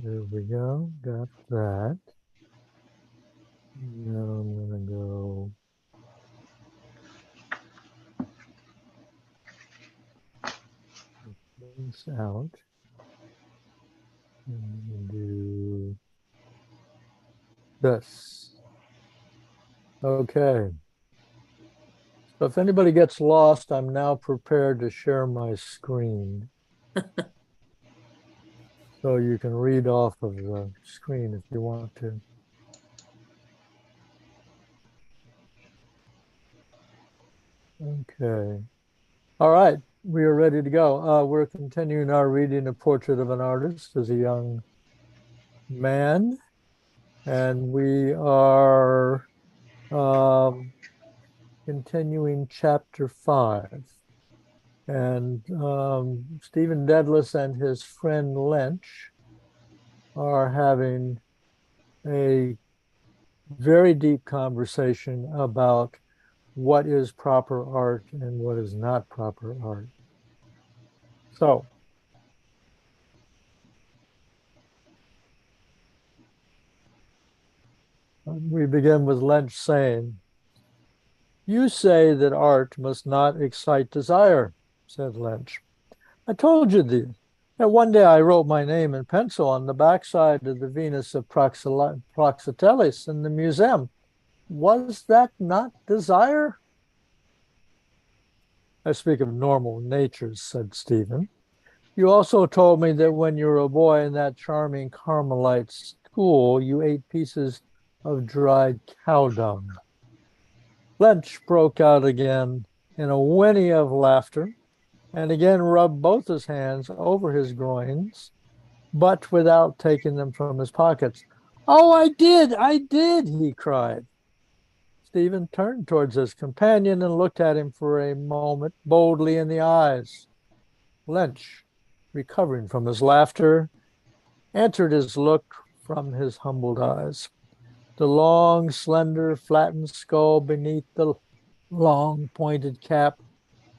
There we go. Got that. Now I'm going to go this out and do this. Okay. So if anybody gets lost, I'm now prepared to share my screen. So you can read off of the screen if you want to. Okay. All right. We are ready to go. We're continuing our reading of Portrait of an Artist as a Young Man. And we are continuing chapter 5. And Stephen Dedalus and his friend Lynch are having a very deep conversation about what is proper art and what is not proper art. So, we begin with Lynch saying, "You say that art must not excite desire," said Lynch. "I told you that one day I wrote my name in pencil on the backside of the Venus of Praxiteles in the museum. Was that not desire?" "I speak of normal natures," said Stephen. "You also told me that when you were a boy in that charming Carmelite school, you ate pieces of dried cow dung." Lynch broke out again in a whinny of laughter and again rubbed both his hands over his groins, but without taking them from his pockets. "Oh, I did," he cried. Stephen turned towards his companion and looked at him for a moment boldly in the eyes. Lynch, recovering from his laughter, answered his look from his humbled eyes. The long, slender, flattened skull beneath the long, pointed cap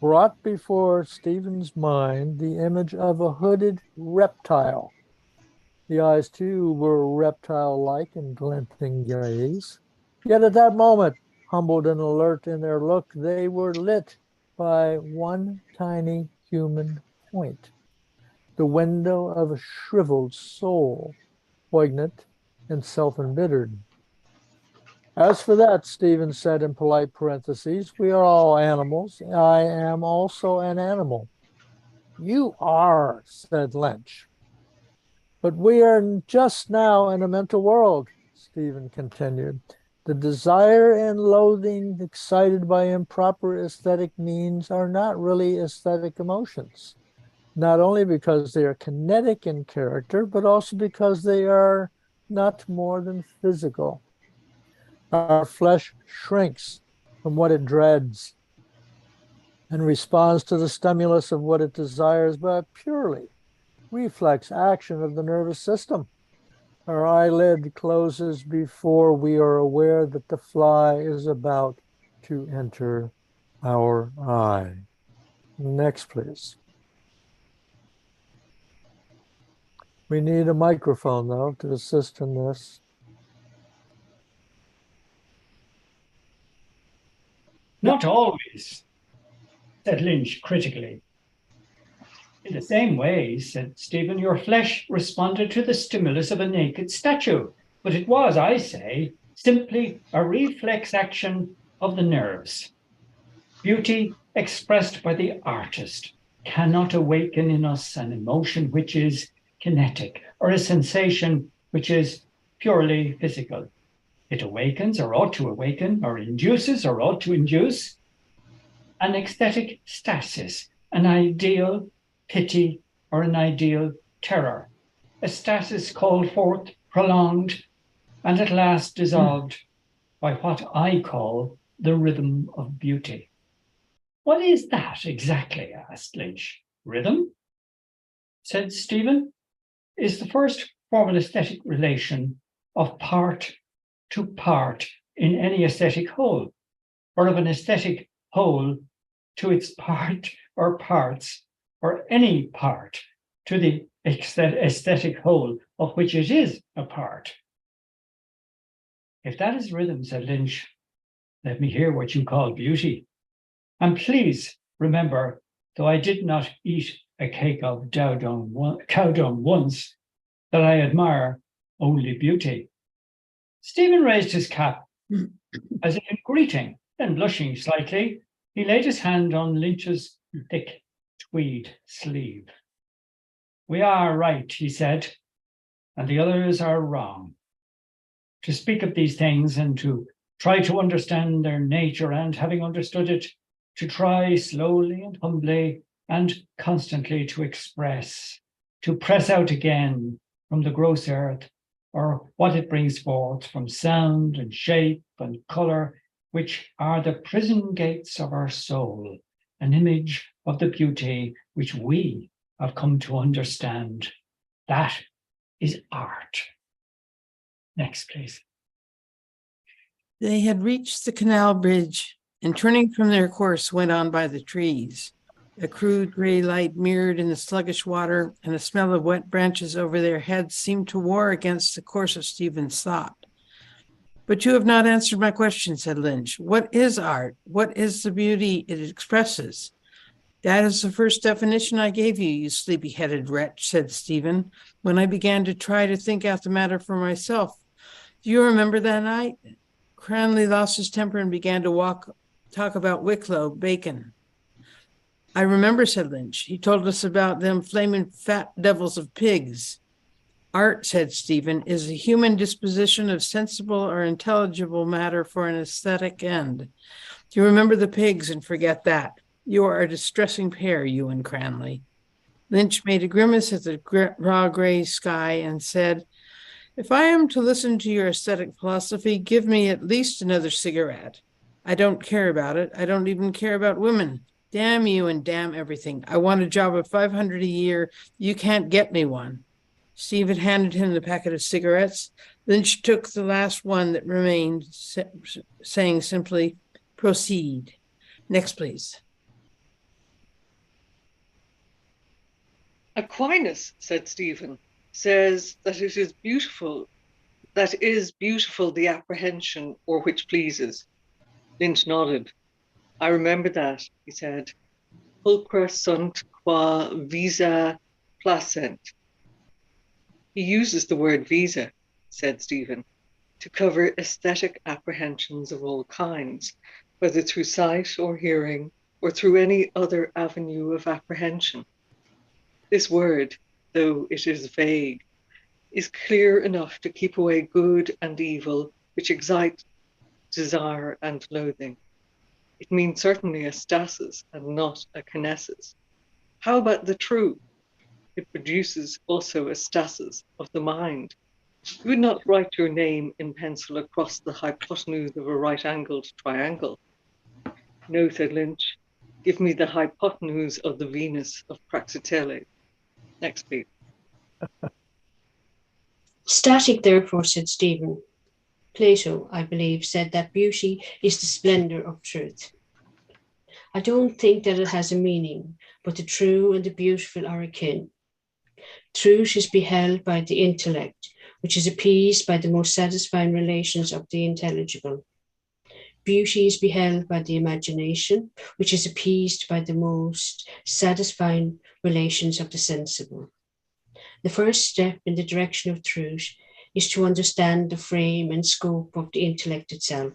brought before Stephen's mind the image of a hooded reptile. The eyes, too, were reptile-like in glinting gaze. Yet at that moment, humbled and alert in their look, they were lit by one tiny human point, the window of a shriveled soul, poignant and self-embittered. "As for that," Stephen said in polite parentheses, "we are all animals. I am also an animal." "You are," said Lynch. "But we are just now in a mental world," Stephen continued. "The desire and loathing excited by improper aesthetic means are not really aesthetic emotions, not only because they are kinetic in character, but also because they are not more than physical. Our flesh shrinks from what it dreads and responds to the stimulus of what it desires by a purely reflex action of the nervous system. Our eyelid closes before we are aware that the fly is about to enter our eye." Next, please. We need a microphone, though, to assist in this. "Not always," said Lynch critically. "In the same way," said Stephen, "your flesh responded to the stimulus of a naked statue, but it was, I say, simply a reflex action of the nerves. Beauty expressed by the artist cannot awaken in us an emotion which is kinetic or a sensation which is purely physical. It awakens or ought to awaken or induces or ought to induce an ecstatic stasis, an ideal pity or an ideal terror. A stasis called forth, prolonged, and at last dissolved by what I call the rhythm of beauty." "What is that exactly?" asked Lynch. "Rhythm," said Stephen, "is the first formal aesthetic relation of part to part in any aesthetic whole, or of an aesthetic whole to its part or parts, or any part to the aesthetic whole of which it is a part. If that is rhythm, said Lynch, let me hear what you call beauty. And please remember, though I did not eat a cake of cow dung once, that I admire only beauty. Stephen raised his cap as if in greeting, then blushing slightly, he laid his hand on Lynch's thick tweed sleeve. We are right, he said, and the others are wrong. To speak of these things and to try to understand their nature, and having understood it, to try slowly and humbly and constantly to express, to press out again from the gross earth, or what it brings forth from sound and shape and colour, which are the prison gates of our soul, an image of the beauty which we have come to understand. That is art. Next, please. They had reached the canal bridge and, turning from their course, went on by the trees. A crude gray light mirrored in the sluggish water, and a smell of wet branches over their heads seemed to war against the course of Stephen's thought. But you have not answered my question, said Lynch. What is art? What is the beauty it expresses? That is the first definition I gave you, you sleepy-headed wretch, said Stephen, when I began to try to think out the matter for myself. Do you remember that night? Cranley lost his temper and began to talk about Wicklow, Bacon. I remember, said Lynch. He told us about them flaming fat devils of pigs. Art, said Stephen, is a human disposition of sensible or intelligible matter for an aesthetic end. Do you remember the pigs and forget that? You are a distressing pair, you and Cranley. Lynch made a grimace at the raw gray sky and said, if I am to listen to your aesthetic philosophy, give me at least another cigarette. I don't care about it. I don't even care about women. Damn you and damn everything. I want a job of $500 a year. You can't get me one. Stephen handed him the packet of cigarettes. Lynch took the last one that remained, saying simply, proceed. Next, please. Aquinas, said Stephen, says that it is beautiful, the apprehension or which pleases. Lynch nodded. I remember that, he said. Pulchra sunt qua visa placent. He uses the word visa, said Stephen, to cover aesthetic apprehensions of all kinds, whether through sight or hearing or through any other avenue of apprehension. This word, though it is vague, is clear enough to keep away good and evil, which excite desire and loathing. It means certainly a stasis and not a kinesis. How about the true? It produces also a stasis of the mind. You would not write your name in pencil across the hypotenuse of a right-angled triangle. No, said Lynch. Give me the hypotenuse of the Venus of Praxiteles. Next, please. Static, therefore, said Stephen. Plato, I believe, said that beauty is the splendor of truth. I don't think that it has a meaning, but the true and the beautiful are akin. Truth is beheld by the intellect, which is appeased by the most satisfying relations of the intelligible. Beauty is beheld by the imagination, which is appeased by the most satisfying relations of the sensible. The first step in the direction of truth is to understand the frame and scope of the intellect itself,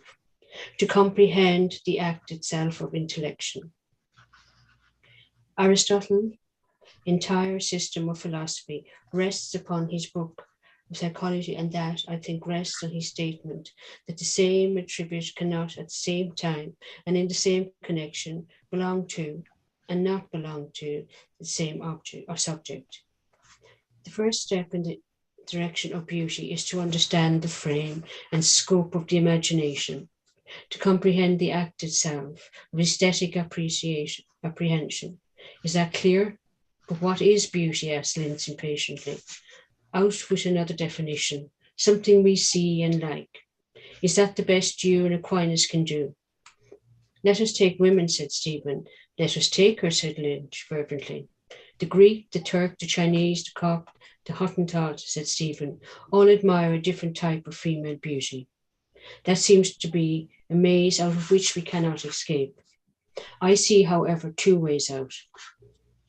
to comprehend the act itself of intellection. Aristotle's entire system of philosophy rests upon his book of psychology, and that, I think, rests on his statement that the same attribute cannot at the same time and in the same connection belong to and not belong to the same object or subject. The first step in the direction of beauty is to understand the frame and scope of the imagination, to comprehend the act itself of aesthetic apprehension. Is that clear? But what is beauty? Asked Lynch impatiently. Out with another definition, something we see and like. Is that the best you and Aquinas can do? Let us take women, said Stephen. Let us take her, said Lynch fervently. The Greek, the Turk, the Chinese, the Copt, the Hottentot, said Stephen, all admire a different type of female beauty. That seems to be a maze out of which we cannot escape. I see, however, two ways out.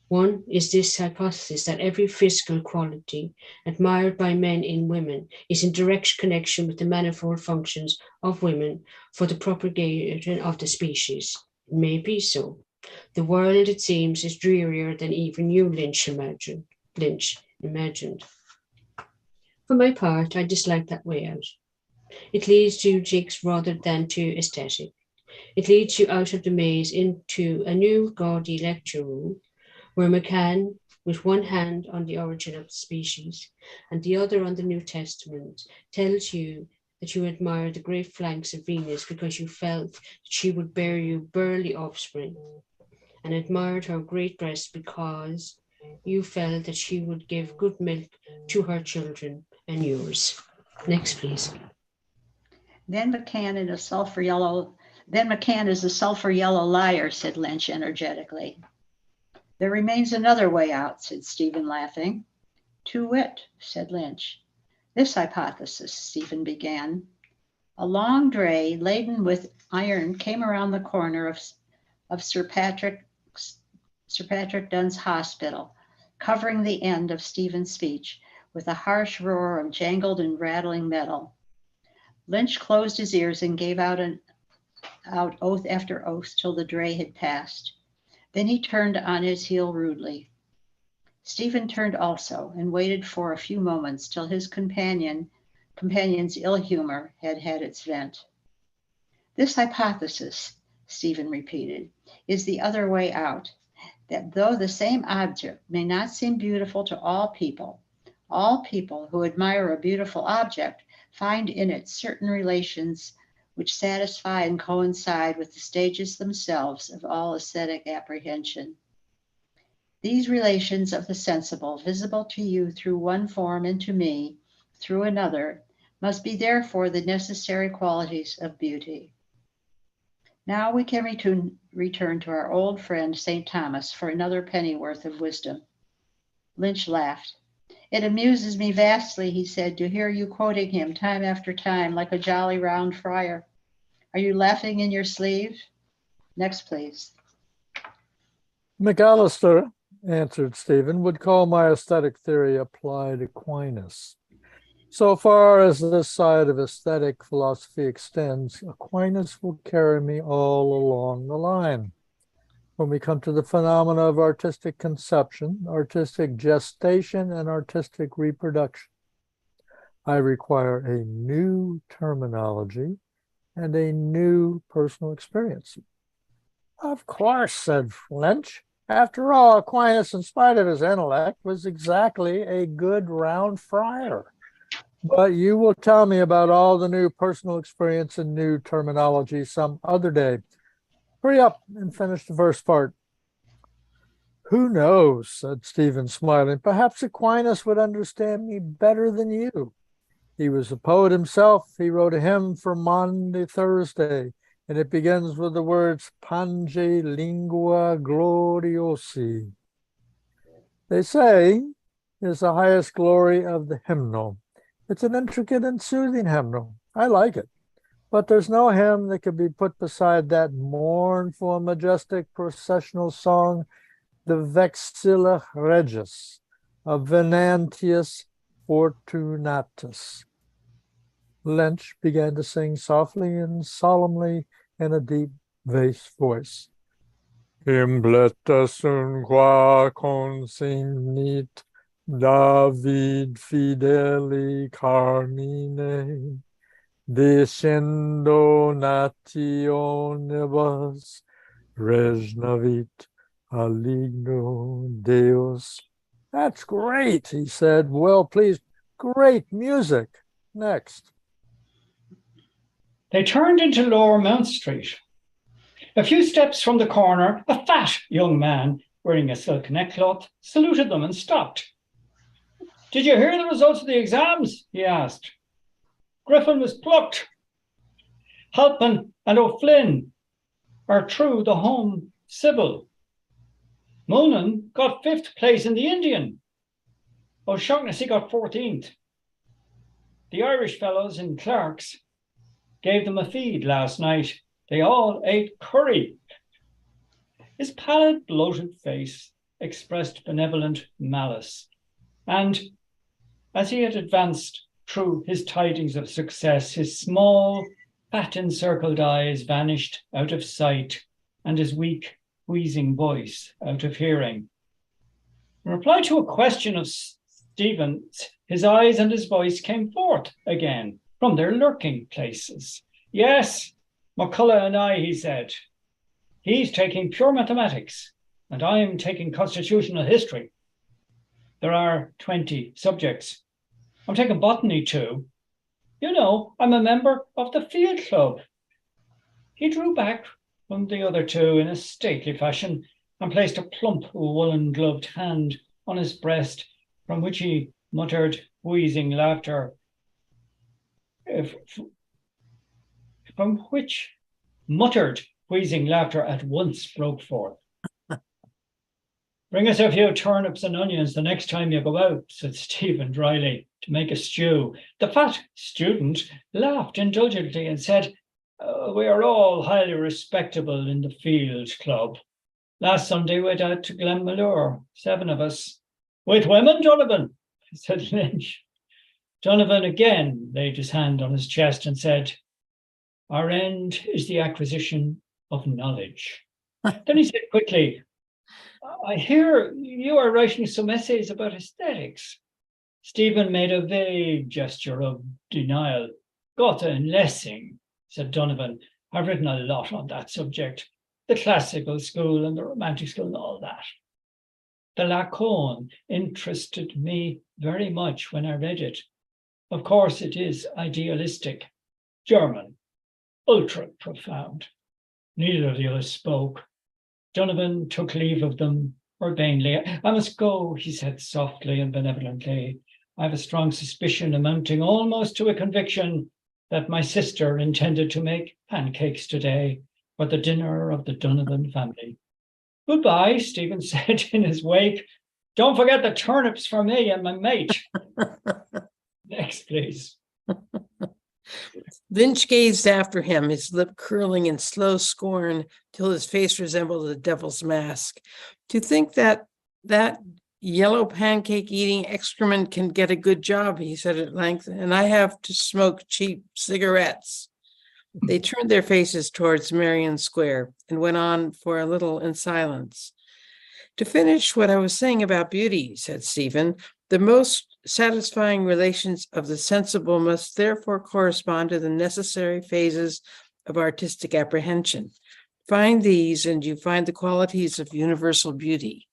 One is this hypothesis that every physical quality admired by men in women is in direct connection with the manifold functions of women for the propagation of the species. It may be so. The world, it seems, is drearier than even you, Lynch imagined. For my part, I dislike that way out. It leads to jigs rather than to aesthetic. It leads you out of the maze into a new gaudy lecture room where McCann, with one hand on the origin of the species and the other on the New Testament, tells you that you admire the great flanks of Venus because you felt that she would bear you burly offspring, and admired her great breasts because you felt that she would give good milk to her children and yours. Next, please. Then McCann is a sulfur yellow liar, said Lynch energetically. There remains another way out, said Stephen, laughing. To wit, said Lynch. This hypothesis, Stephen began. A long dray laden with iron came around the corner of Sir Patrick Dunn's hospital, covering the end of Stephen's speech with a harsh roar of jangled and rattling metal. Lynch closed his ears and gave out oath after oath till the dray had passed. Then he turned on his heel rudely. Stephen turned also and waited for a few moments till his companion's ill humor had had its vent. This hypothesis, Stephen repeated, is the other way out, that though the same object may not seem beautiful to all people who admire a beautiful object find in it certain relations which satisfy and coincide with the stages themselves of all aesthetic apprehension. These relations of the sensible, visible to you through one form and to me through another, must be therefore the necessary qualities of beauty. Now we can return to our old friend St. Thomas for another pennyworth of wisdom. Lynch laughed. It amuses me vastly, he said, to hear you quoting him time after time like a jolly round friar. Are you laughing in your sleeve? Next, please. McAllister, answered Stephen, would call my aesthetic theory applied Aquinas. So far as this side of aesthetic philosophy extends, Aquinas will carry me all along the line. When we come to the phenomena of artistic conception, artistic gestation, and artistic reproduction, I require a new terminology and a new personal experience. Of course, said Lynch. After all, Aquinas, in spite of his intellect, was exactly a good round friar. But you will tell me about all the new personal experience and new terminology some other day. Hurry up and finish the first part. Who knows, said Stephen, smiling. Perhaps Aquinas would understand me better than you. He was a poet himself. He wrote a hymn for Maundy Thursday, and it begins with the words Pange lingua gloriosi. They say is the highest glory of the hymnal. It's an intricate and soothing hymnal. I like it. But there's no hymn that could be put beside that mournful and majestic processional song, the Vexilla Regis of Venantius Fortunatus. Lynch began to sing softly and solemnly in a deep bass voice. Impletus unqua consignit David fideli carmine, descendo nationibus, regnavit aligno Deus. That's great, he said, well pleased. Great music. Next. They turned into Lower Mount Street. A few steps from the corner, a fat young man wearing a silk neckcloth saluted them and stopped. Did you hear the results of the exams? He asked. Griffin was plucked. Halpin and O'Flynn are through the home civil. Mullen got 5th place in the Indian. O'Shaughnessy got 14th. The Irish fellows in Clark's gave them a feed last night. They all ate curry. His pallid, bloated face expressed benevolent malice. And as he had advanced through his tidings of success, his small, fat encircled eyes vanished out of sight and his weak, wheezing voice out of hearing. In reply to a question of Stephen's, his eyes and his voice came forth again from their lurking places. Yes, McCullough and I, he said. He's taking pure mathematics, and I'm taking constitutional history. There are 20 subjects. I'm taking botany too. You know, I'm a member of the field club. He drew back from the other two in a stately fashion and placed a plump woolen-gloved hand on his breast, from which he muttered wheezing laughter. From which muttered wheezing laughter at once broke forth. Bring us a few turnips and onions the next time you go out, said Stephen dryly, to make a stew. The fat student laughed indulgently and said, we are all highly respectable in the field club. Last Sunday we went out to Glenmalure, 7 of us. With women, Donovan, said Lynch. Donovan again laid his hand on his chest and said, our end is the acquisition of knowledge. Then he said quickly, I hear you are writing some essays about aesthetics. Stephen made a vague gesture of denial. Goethe and Lessing, said Donovan, have written a lot on that subject. The classical school and the romantic school and all that. The Lacan interested me very much when I read it. Of course, it is idealistic, German, ultra profound. Neither of the others spoke. Donovan took leave of them urbanely. I must go, he said softly and benevolently. I have a strong suspicion amounting almost to a conviction that my sister intended to make pancakes today for the dinner of the Donovan family. Goodbye, Stephen said in his wake. Don't forget the turnips for me and my mate. Next, please. Lynch gazed after him, his lip curling in slow scorn till his face resembled a devil's mask. To think that yellow pancake eating excrement can get a good job, he said at length, and I have to smoke cheap cigarettes. They turned their faces towards Marion Square and went on for a little in silence. To finish what I was saying about beauty, said Stephen, the most satisfying relations of the sensible must therefore correspond to the necessary phases of artistic apprehension. Find these and you find the qualities of universal beauty.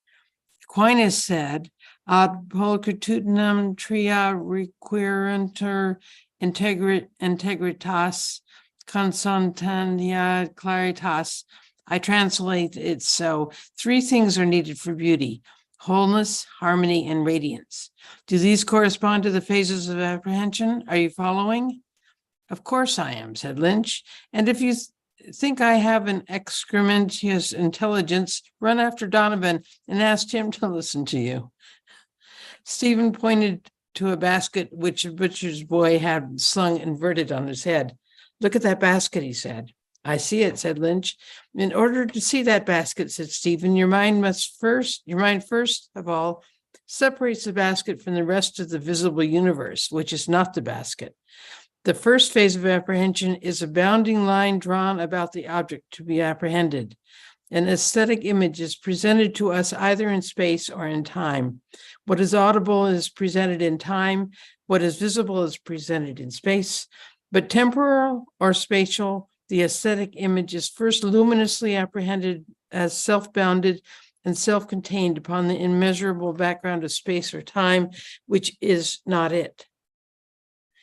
Aquinas said, ad pulchritudinem tria requirentur integritas consonantia claritas. I translate it so, 3 things are needed for beauty: wholeness, harmony, and radiance. Do these correspond to the phases of apprehension? Are you following? Of course I am, said Lynch. And if you think I have an excrementitious intelligence, run after Donovan and ask him to listen to you. Stephen pointed to a basket which a butcher's boy had slung inverted on his head. Look at that basket, he said. I see it, said Lynch. In order to see that basket, said Stephen, your mind first of all separates the basket from the rest of the visible universe, which is not the basket. The first phase of apprehension is a bounding line drawn about the object to be apprehended. An aesthetic image is presented to us either in space or in time. What is audible is presented in time. What is visible is presented in space. But temporal or spatial, the aesthetic image is first luminously apprehended as self-bounded and self-contained upon the immeasurable background of space or time, which is not it.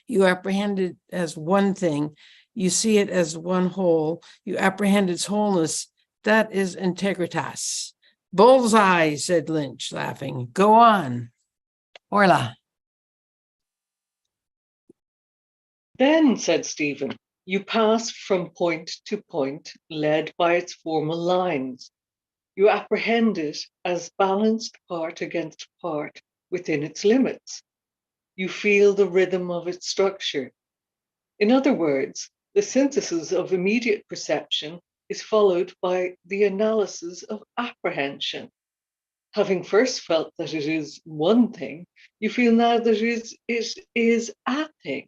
You apprehend it as one thing. You see it as one whole. You apprehend its wholeness. That is integritas. Bullseye, said Lynch, laughing. Go on. Orla. Then, said Stephen, you pass from point to point, led by its formal lines. You apprehend it as balanced part against part within its limits. You feel the rhythm of its structure. In other words, the synthesis of immediate perception is followed by the analysis of apprehension. Having first felt that it is one thing, you feel now that it is a thing.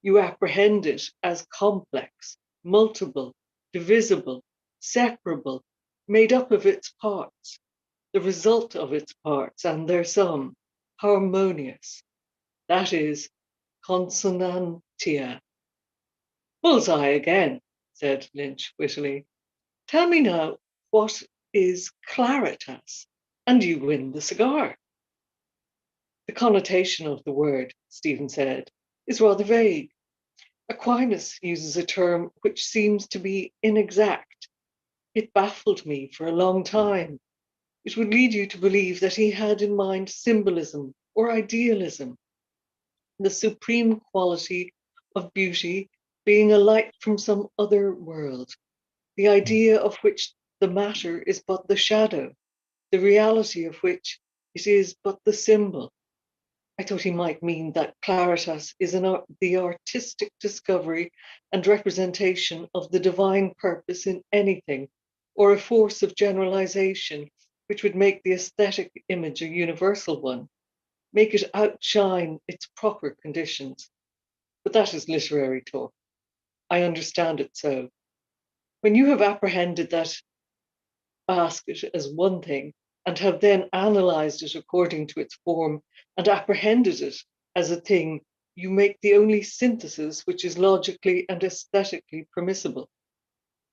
You apprehend it as complex, multiple, divisible, separable, made up of its parts, the result of its parts and their sum, harmonious. That is consonantia. Bullseye again, said Lynch wittily. Tell me now, what is claritas? And you win the cigar. The connotation of the word, Stephen said, is rather vague. Aquinas uses a term which seems to be inexact. It baffled me for a long time. It would lead you to believe that he had in mind symbolism or idealism, the supreme quality of beauty being a light from some other world, the idea of which the matter is but the shadow, the reality of which it is but the symbol. I thought he might mean that claritas is the artistic discovery and representation of the divine purpose in anything, or a force of generalization which would make the aesthetic image a universal one, make it outshine its proper conditions. But that is literary talk. I understand it so. When you have apprehended that basket as one thing, and have then analyzed it according to its form and apprehended it as a thing, you make the only synthesis which is logically and aesthetically permissible.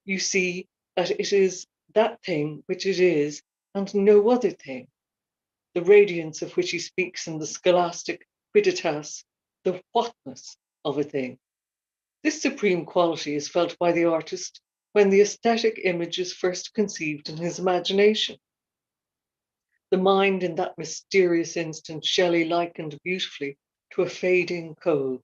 You see that it is that thing which it is and no other thing, the radiance of which he speaks in the scholastic quidditas, the whatness of a thing. This supreme quality is felt by the artist when the aesthetic image is first conceived in his imagination. The mind in that mysterious instant Shelley likened beautifully to a fading coal.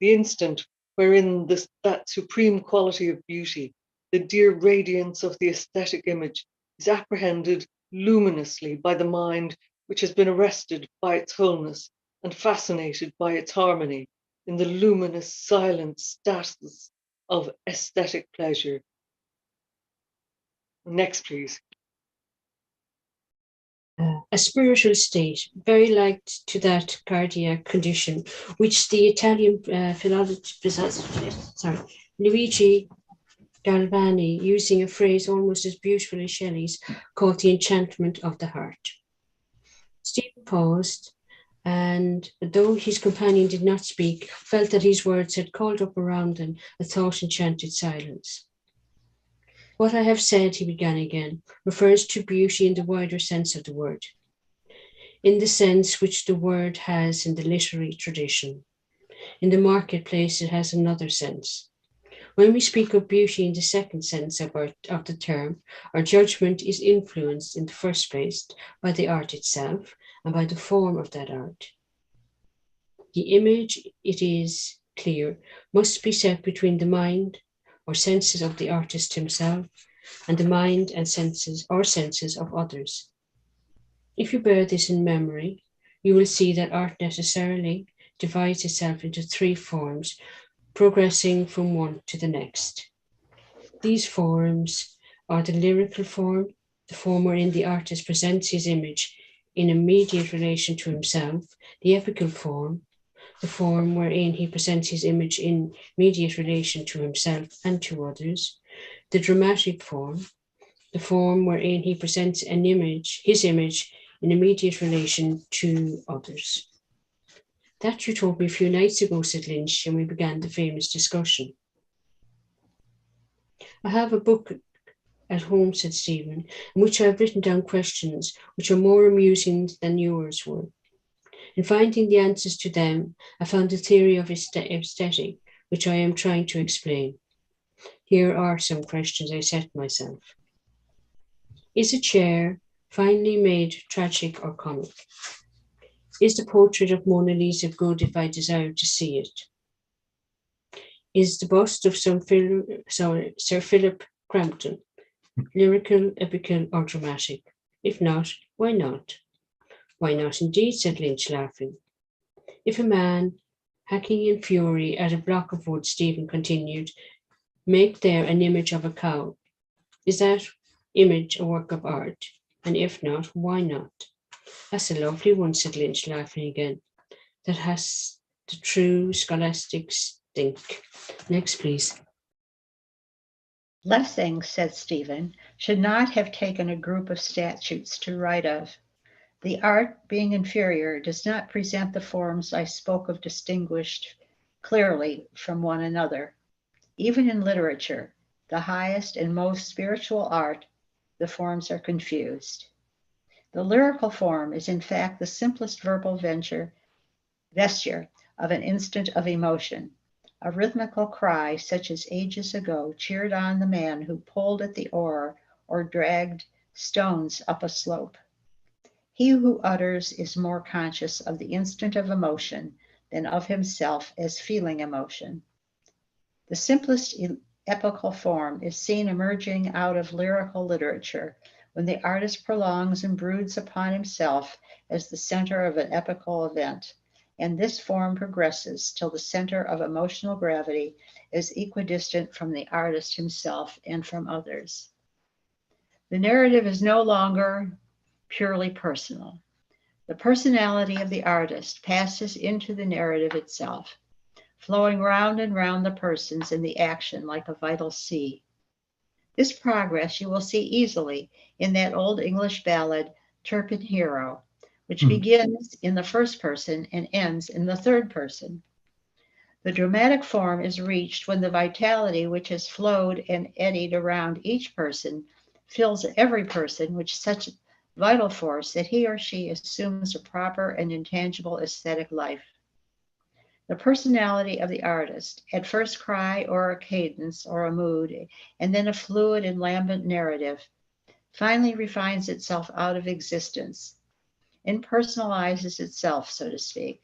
The instant wherein that supreme quality of beauty, the dear radiance of the aesthetic image, is apprehended luminously by the mind which has been arrested by its wholeness and fascinated by its harmony in the luminous silent status of aesthetic pleasure. Next, please. A spiritual state, very like to that cardiac condition, which the Italian philosopher, Luigi Galvani, using a phrase almost as beautiful as Shelley's, called the enchantment of the heart. Stephen paused, and though his companion did not speak, felt that his words had called up around them a thought-enchanted silence. What I have said, he began again, refers to beauty in the wider sense of the word, in the sense which the word has in the literary tradition. In the marketplace, it has another sense. When we speak of beauty in the second sense of the term, our judgment is influenced in the first place by the art itself and by the form of that art. The image, it is clear, must be set between the mind or senses of the artist himself and the mind and senses or senses of others. If you bear this in memory, you will see that art necessarily divides itself into three forms, progressing from one to the next. These forms are the lyrical form, the form wherein the artist presents his image in immediate relation to himself, the epical form, the form wherein he presents his image in immediate relation to himself and to others, the dramatic form, the form wherein he presents his image in immediate relation to others. That you told me a few nights ago, said Lynch, and we began the famous discussion. I have a book at home, said Stephen, in which I have written down questions which are more amusing than yours were. In finding the answers to them, I found the theory of aesthetic, which I am trying to explain. Here are some questions I set myself. Is a chair finely made tragic or comic? Is the portrait of Mona Lisa good if I desire to see it? Is the bust of Sir Philip Crampton lyrical, epical, or dramatic? If not, why not? Why not indeed, said Lynch, laughing. If a man, hacking in fury at a block of wood, Stephen continued, make there an image of a cow. Is that image a work of art? And if not, why not? That's a lovely one, said Lynch, laughing again. That has the true scholastic stink. Next, please. Lessing, said Stephen, should not have taken a group of statutes to write of. The art, being inferior, does not present the forms I spoke of distinguished clearly from one another. Even in literature, the highest and most spiritual art, the forms are confused. The lyrical form is in fact the simplest verbal vesture of an instant of emotion, a rhythmical cry such as ages ago cheered on the man who pulled at the oar or dragged stones up a slope. He who utters is more conscious of the instant of emotion than of himself as feeling emotion. The simplest epical form is seen emerging out of lyrical literature when the artist prolongs and broods upon himself as the center of an epical event, and this form progresses till the center of emotional gravity is equidistant from the artist himself and from others. The narrative is no longer purely personal. The personality of the artist passes into the narrative itself, flowing round and round the persons in the action like a vital sea. This progress you will see easily in that old English ballad, Turpin Hero, which begins in the first person and ends in the third person. The dramatic form is reached when the vitality which has flowed and eddied around each person fills every person with such vital force that he or she assumes a proper and intangible aesthetic life. The personality of the artist, at first cry or a cadence or a mood, and then a fluid and lambent narrative, finally refines itself out of existence and personalizes itself, so to speak.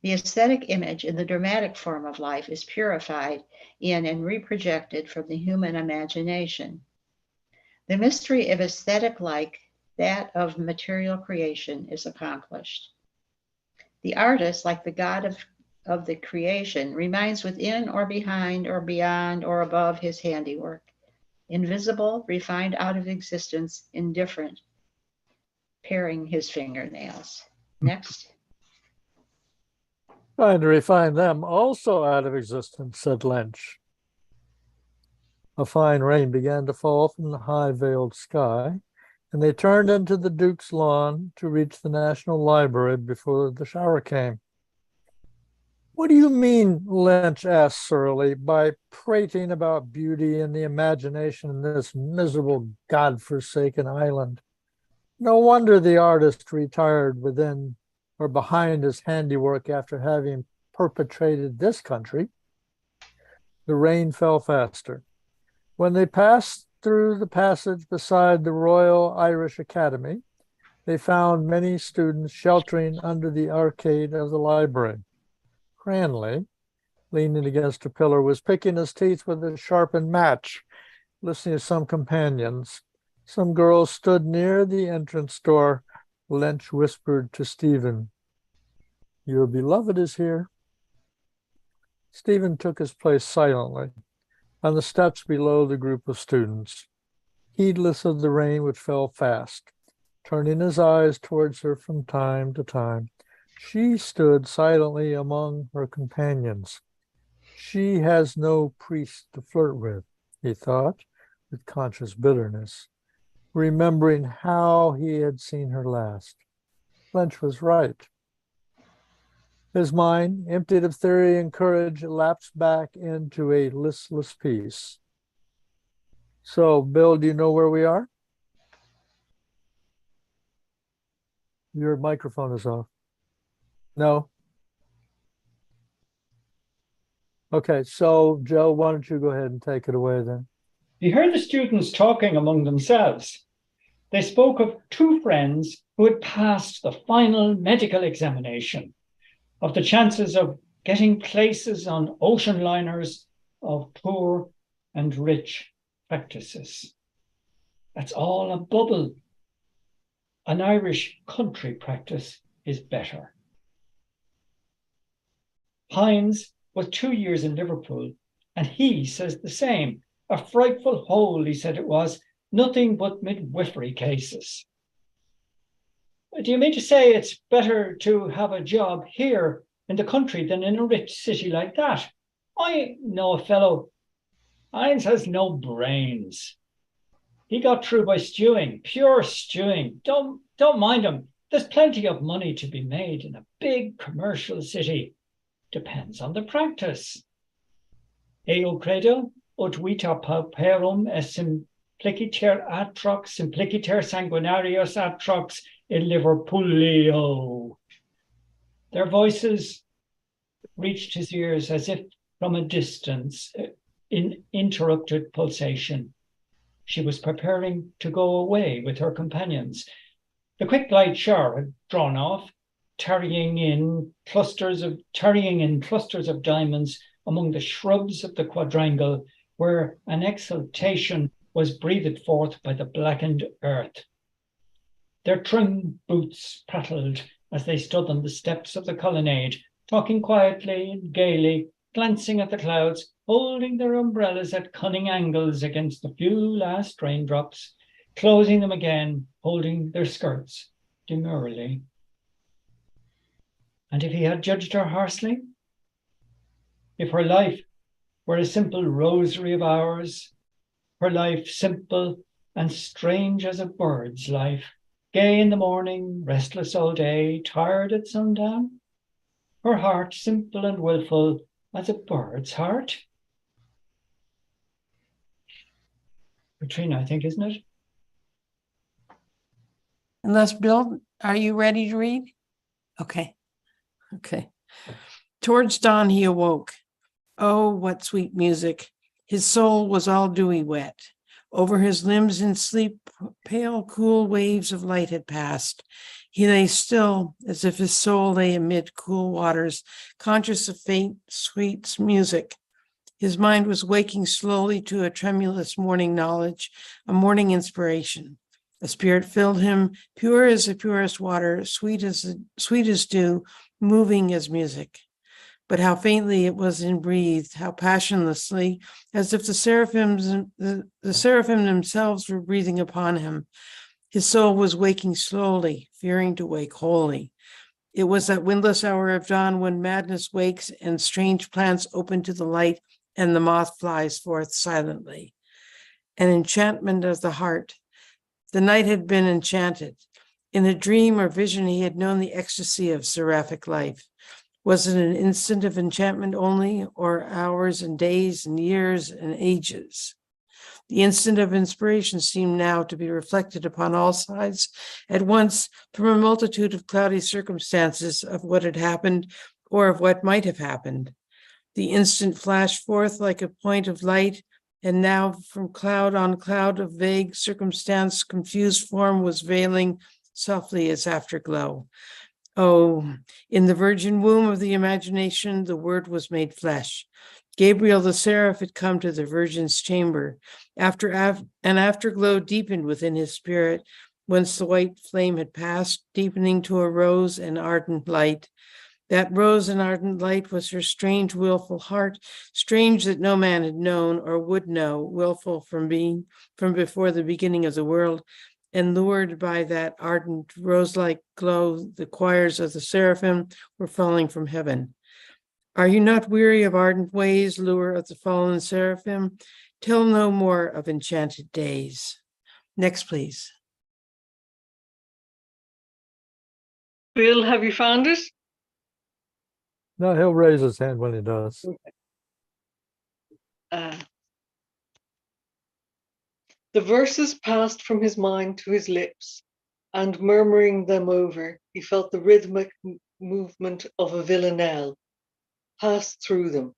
The aesthetic image in the dramatic form of life is purified in and reprojected from the human imagination. The mystery of aesthetic like that of material creation is accomplished. The artist, like the God of the creation, remains within or behind or beyond or above his handiwork, invisible, refined out of existence, indifferent, paring his fingernails. Next. Trying to refine them also out of existence, said Lynch. A fine rain began to fall from the high-veiled sky, and they turned into the Duke's lawn to reach the National Library before the shower came. What do you mean, Lynch asked surlily, by prating about beauty and the imagination in this miserable, God-forsaken island? No wonder the artist retired within or behind his handiwork after having perpetrated this country. The rain fell faster. When they passed through the passage beside the Royal Irish Academy, they found many students sheltering under the arcade of the library. Cranley, leaning against a pillar, was picking his teeth with a sharpened match, listening to some companions. Some girls stood near the entrance door. Lynch whispered to Stephen, "Your beloved is here." Stephen took his place silently on the steps below the group of students, heedless of the rain which fell fast, turning his eyes towards her from time to time. She stood silently among her companions. She has no priest to flirt with, he thought, with conscious bitterness, remembering how he had seen her last. Lynch was right. His mind, emptied of theory and courage, lapsed back into a listless peace. So, Bill, do you know where we are? Your microphone is off. No? Okay, so Joe, why don't you go ahead and take it away then? He heard the students talking among themselves. They spoke of two friends who had passed the final medical examination, of the chances of getting places on ocean liners, of poor and rich practices. That's all a bubble. An Irish country practice is better. Hines was 2 years in Liverpool, and he says the same. A frightful hole, he said it was, nothing but midwifery cases. Do you mean to say it's better to have a job here in the country than in a rich city like that? I know a fellow, Hines has no brains. He got through by stewing, pure stewing. Don't mind him. There's plenty of money to be made in a big commercial city. Depends on the practice. Eo credo, ut vita pauperum est simpliciter atrox, simpliciter sanguinarius atrox in Liverpoolio. Their voices reached his ears as if from a distance, in interrupted pulsation. She was preparing to go away with her companions. The quick light shower had drawn off, tarrying in clusters of diamonds among the shrubs of the quadrangle, where an exultation was breathed forth by the blackened earth. Their trim boots prattled as they stood on the steps of the colonnade, talking quietly and gaily, glancing at the clouds, holding their umbrellas at cunning angles against the few last raindrops, closing them again, holding their skirts demurely. And if he had judged her harshly, if her life were a simple rosary of hours, her life simple and strange as a bird's life, gay in the morning, restless all day, tired at sundown, her heart simple and willful as a bird's heart. Katrina, I think, isn't it? Unless Bill, are you ready to read? Okay. Towards dawn he awoke. Oh, what sweet music. His soul was all dewy wet. Over his limbs in sleep, pale, cool waves of light had passed. He lay still, as if his soul lay amid cool waters, conscious of faint, sweet music. His mind was waking slowly to a tremulous morning knowledge, a morning inspiration. A spirit filled him, pure as the purest water, sweet as dew, moving as music. But how faintly it was breathed, how passionlessly, as if the seraphim themselves were breathing upon him. His soul was waking slowly, fearing to wake wholly. It was that windless hour of dawn when madness wakes and strange plants open to the light and the moth flies forth silently. An enchantment of the heart. The night had been enchanted. In a dream or vision, he had known the ecstasy of seraphic life. Was it an instant of enchantment only, or hours and days and years and ages? The instant of inspiration seemed now to be reflected upon all sides at once from a multitude of cloudy circumstances of what had happened or of what might have happened. The instant flashed forth like a point of light, and now from cloud on cloud of vague circumstance, confused form was veiling softly as afterglow. Oh, in the virgin womb of the imagination, the word was made flesh. Gabriel the seraph had come to the virgin's chamber. An afterglow deepened within his spirit, whence the white flame had passed, deepening to a rose and ardent light. That rose and ardent light was her strange, willful heart, strange that no man had known or would know, willful from before the beginning of the world. And lured by that ardent rose-like glow, the choirs of the seraphim were falling from heaven. Are you not weary of ardent ways, lure of the fallen seraphim? Tell no more of enchanted days. Next, please. Bill, have you found it? No, he'll raise his hand when he does. The verses passed from his mind to his lips, and murmuring them over, he felt the rhythmic movement of a villanelle pass through them.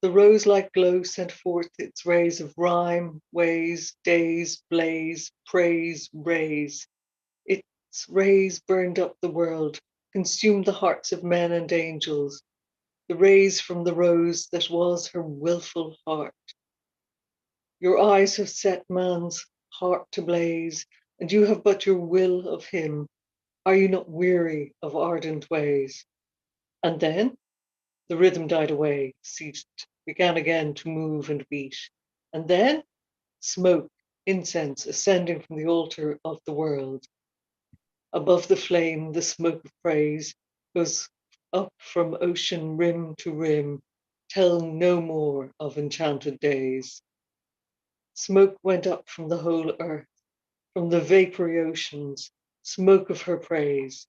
The rose-like glow sent forth its rays of rhyme, ways, days, blaze, praise, rays. Its rays burned up the world, consumed the hearts of men and angels, the rays from the rose that was her willful heart. Your eyes have set man's heart to blaze, and you have but your will of him. Are you not weary of ardent ways? And then the rhythm died away, ceased, began again to move and beat. And then smoke, incense ascending from the altar of the world. Above the flame, the smoke of praise goes up from ocean rim to rim, telling no more of enchanted days. Smoke went up from the whole earth, from the vapory oceans, smoke of her praise.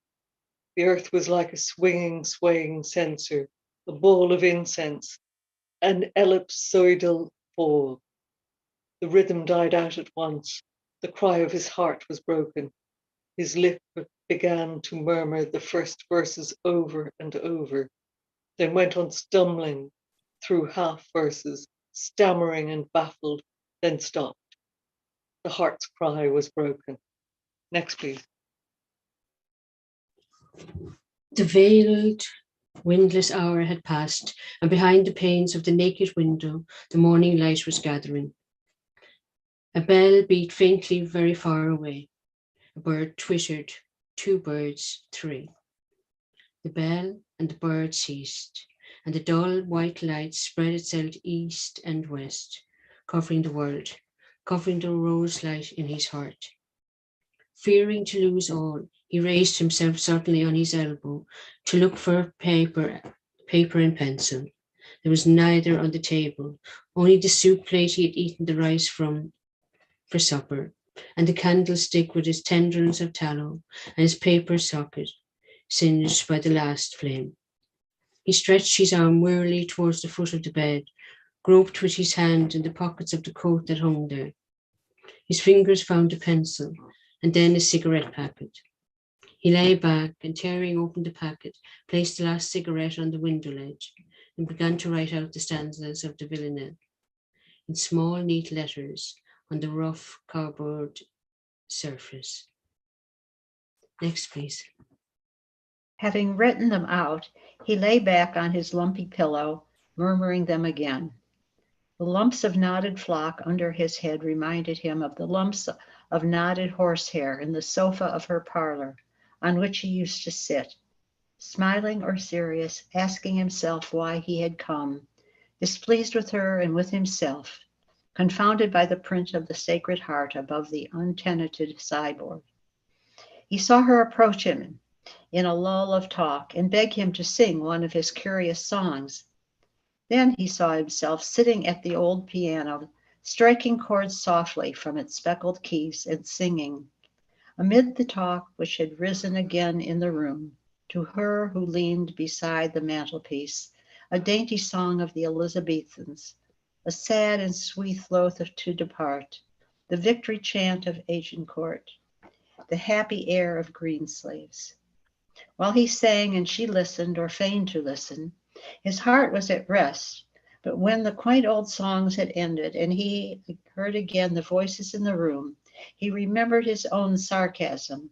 The earth was like a swinging, swaying censer, a ball of incense, an ellipsoidal fall. The rhythm died out at once. The cry of his heart was broken. His lip began to murmur the first verses over and over, then went on stumbling through half verses, stammering and baffled, then stopped. The heart's cry was broken. Next, please. The veiled, windless hour had passed, and behind the panes of the naked window, the morning light was gathering. A bell beat faintly very far away. A bird twittered, 2 birds, 3. The bell and the bird ceased, and the dull white light spread itself east and west, covering the world, covering the rose light in his heart. Fearing to lose all, he raised himself suddenly on his elbow to look for paper and pencil. There was neither on the table, only the soup plate he had eaten the rice from for supper, and the candlestick with its tendrils of tallow and his paper socket singed by the last flame. He stretched his arm wearily towards the foot of the bed, groped with his hand in the pockets of the coat that hung there. His fingers found a pencil and then a cigarette packet. He lay back and, tearing open the packet, placed the last cigarette on the window ledge and began to write out the stanzas of the villanelle in small, neat letters on the rough cardboard surface. Next, please. Having written them out, he lay back on his lumpy pillow, murmuring them again. The lumps of knotted flock under his head reminded him of the lumps of knotted horsehair in the sofa of her parlor, on which he used to sit, smiling or serious, asking himself why he had come, displeased with her and with himself, confounded by the print of the Sacred Heart above the untenanted sideboard. He saw her approach him in a lull of talk and beg him to sing one of his curious songs. Then he saw himself sitting at the old piano, striking chords softly from its speckled keys and singing, amid the talk which had risen again in the room, to her who leaned beside the mantelpiece, a dainty song of the Elizabethans, a sad and sweet loath to depart, the victory chant of Agincourt, the happy air of Greenslaves. While he sang and she listened or feigned to listen, his heart was at rest. But when the quaint old songs had ended and he heard again the voices in the room, he remembered his own sarcasm.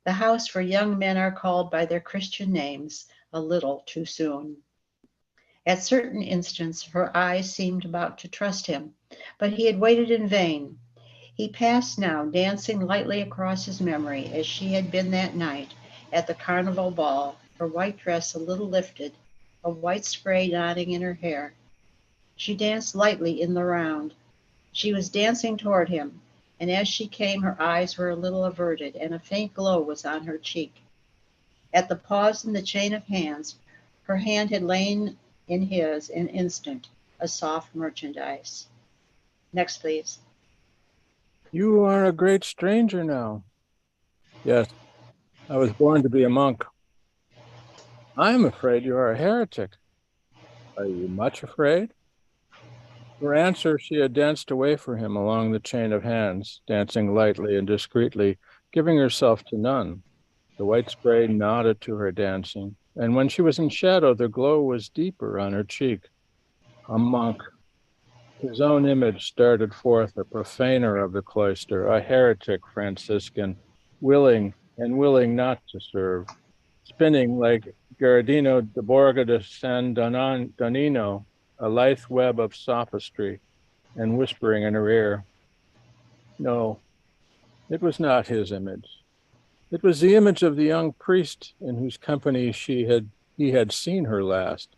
The house where young men are called by their Christian names a little too soon. At certain instants, her eyes seemed about to trust him, but he had waited in vain. He passed now, dancing lightly across his memory as she had been that night at the carnival ball, her white dress a little lifted, a white spray nodding in her hair. She danced lightly in the round. She was dancing toward him, and as she came, her eyes were a little averted, and a faint glow was on her cheek. At the pause in the chain of hands, her hand had lain in his an instant, a soft merchandise. Next, please. You are a great stranger now. Yes, I was born to be a monk. I am afraid you are a heretic. Are you much afraid? For answer, she had danced away from him along the chain of hands, dancing lightly and discreetly, giving herself to none. The white spray nodded to her dancing, and when she was in shadow, the glow was deeper on her cheek. A monk. His own image started forth, a profaner of the cloister, a heretic Franciscan, willing not to serve, spinning like Gherardino de Borga de San Donino, a lithe web of sophistry, and whispering in her ear, "No, It was not his image. It was the image of the young priest in whose company he had seen her last,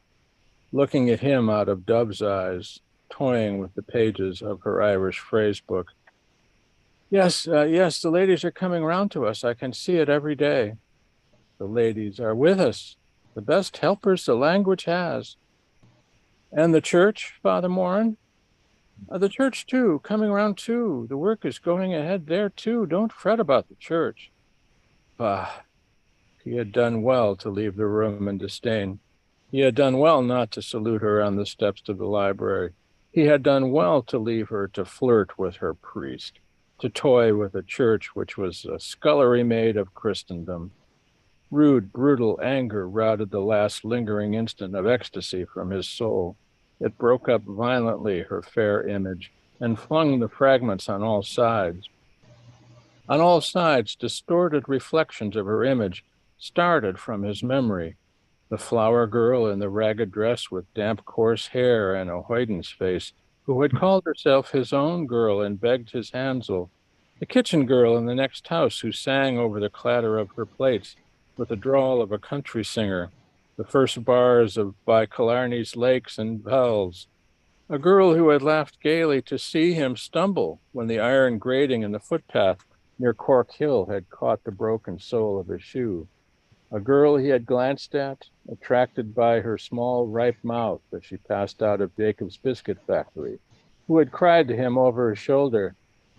looking at him out of dove's eyes, toying with the pages of her Irish phrase book. Yes, the ladies are coming round to us. I can see it every day. The ladies are with us, the best helpers the language has. And the church, Father Moran? The church, too, coming round, too. The work is going ahead there, too. Don't fret about the church. Bah, he had done well to leave the room in disdain. He had done well not to salute her on the steps to the library. He had done well to leave her to flirt with her priest, to toy with a church which was a scullery maid of Christendom. Rude, brutal anger routed the last lingering instant of ecstasy from his soul. It broke up violently her fair image and flung the fragments on all sides. On all sides, distorted reflections of her image started from his memory. The flower girl in the ragged dress with damp, coarse hair and a hoyden's face, who had called herself his own girl and begged his handsel. The kitchen girl in the next house who sang over the clatter of her plates with the drawl of a country singer, the first bars of By Killarney's Lakes and Bells. A girl who had laughed gaily to see him stumble when the iron grating in the footpath near Cork Hill had caught the broken sole of his shoe. A girl he had glanced at, attracted by her small, ripe mouth as she passed out of Jacob's biscuit factory, who had cried to him over her shoulder,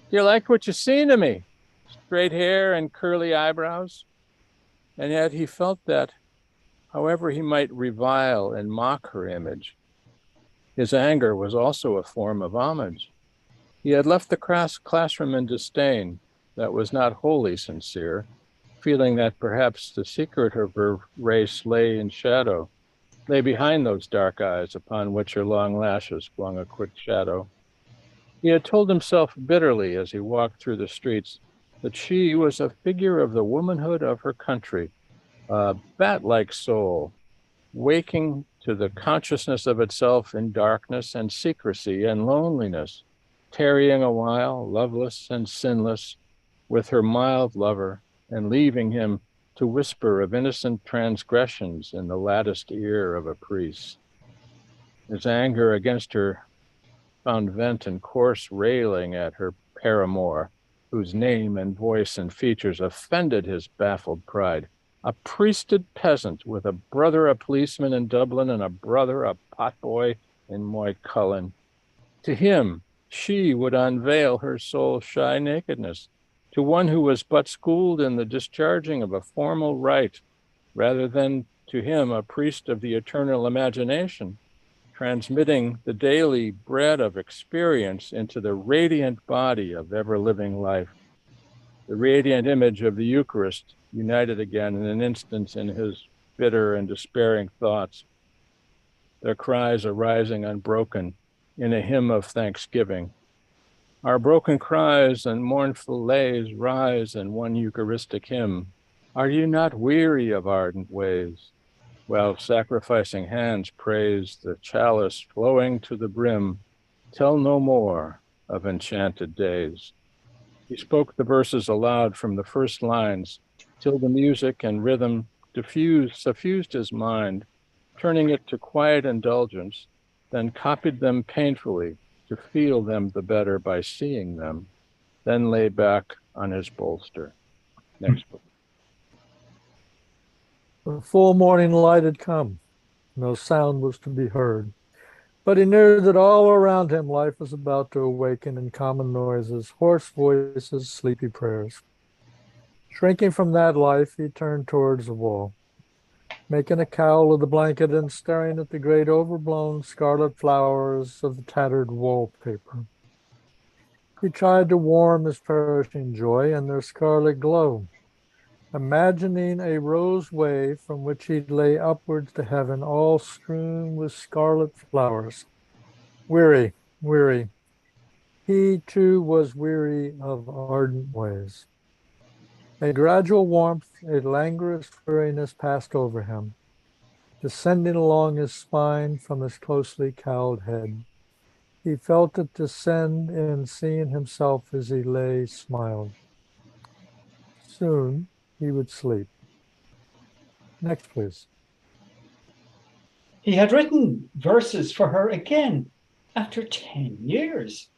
"Do you like what you seen of me? Straight hair and curly eyebrows?" And yet he felt that, however he might revile and mock her image, his anger was also a form of homage. He had left the classroom in disdain that was not wholly sincere, feeling that perhaps the secret of her race lay in shadow, lay behind those dark eyes upon which her long lashes flung a quick shadow. He had told himself bitterly as he walked through the streets that she was a figure of the womanhood of her country, a bat-like soul, waking to the consciousness of itself in darkness and secrecy and loneliness, tarrying a while, loveless and sinless, with her mild lover, and leaving him to whisper of innocent transgressions in the latticed ear of a priest. His anger against her found vent in coarse railing at her paramour, whose name and voice and features offended his baffled pride. A priested peasant with a brother a policeman in Dublin and a brother a potboy in Moycullen. To him, she would unveil her soul's shy nakedness, to one who was but schooled in the discharging of a formal rite, rather than to him a priest of the eternal imagination, transmitting the daily bread of experience into the radiant body of ever-living life. The radiant image of the Eucharist united again in an instant in his bitter and despairing thoughts, their cries arising unbroken in a hymn of thanksgiving. Our broken cries and mournful lays rise in one Eucharistic hymn. Are you not weary of ardent ways? While sacrificing hands praise the chalice flowing to the brim, tell no more of enchanted days. He spoke the verses aloud from the first lines, till the music and rhythm suffused his mind, turning it to quiet indulgence, then copied them painfully to feel them the better by seeing them, then lay back on his bolster. Next book. The full morning light had come. No sound was to be heard, but he knew that all around him life was about to awaken in common noises, hoarse voices, sleepy prayers. Shrinking from that life, he turned towards the wall, making a cowl of the blanket and staring at the great overblown scarlet flowers of the tattered wallpaper. He tried to warm his perishing joy in their scarlet glow, imagining a rose wave from which he lay upwards to heaven, all strewn with scarlet flowers. Weary, weary. He too was weary of ardent ways. A gradual warmth, a languorous weariness passed over him, descending along his spine from his closely cowled head. He felt it descend in seeing himself as he lay, smiled. Soon he would sleep. Next, please. He had written verses for her again after 10 years.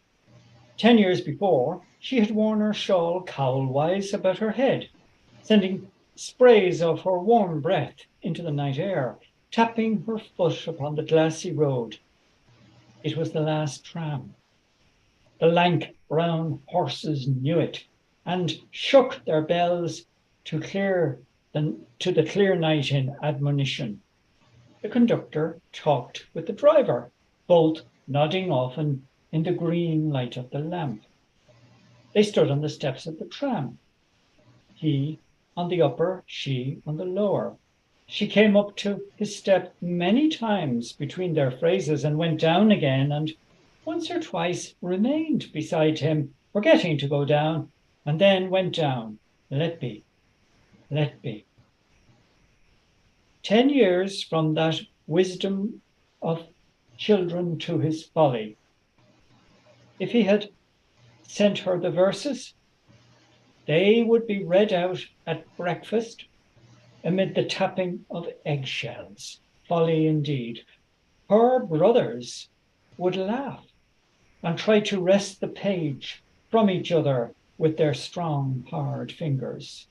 10 years before, she had worn her shawl cowl-wise about her head, sending sprays of her warm breath into the night air, tapping her foot upon the glassy road. It was the last tram. The lank brown horses knew it and shook their bells to the clear night in admonition. The conductor talked with the driver, both nodding often in the green light of the lamp. They stood on the steps of the tram, he on the upper, she on the lower. She came up to his step many times between their phrases and went down again, and once or twice remained beside him, forgetting to go down, and then went down. Let be, let be. 10 years from that wisdom of children to his folly. If he had sent her the verses, they would be read out at breakfast amid the tapping of eggshells. Folly indeed. Her brothers would laugh and try to wrest the page from each other with their strong, hard fingers.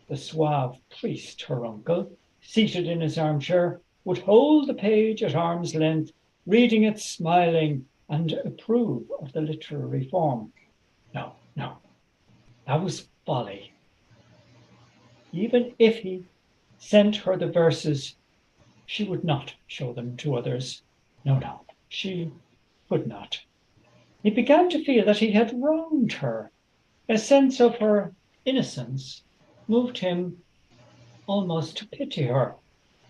The suave priest, her uncle, seated in his armchair, would hold the page at arm's length, reading it, smiling, and approve of the literary form. No, no, that was folly. Even if he sent her the verses, she would not show them to others. No, no, she could not. He began to feel that he had wronged her. A sense of her innocence moved him almost to pity her,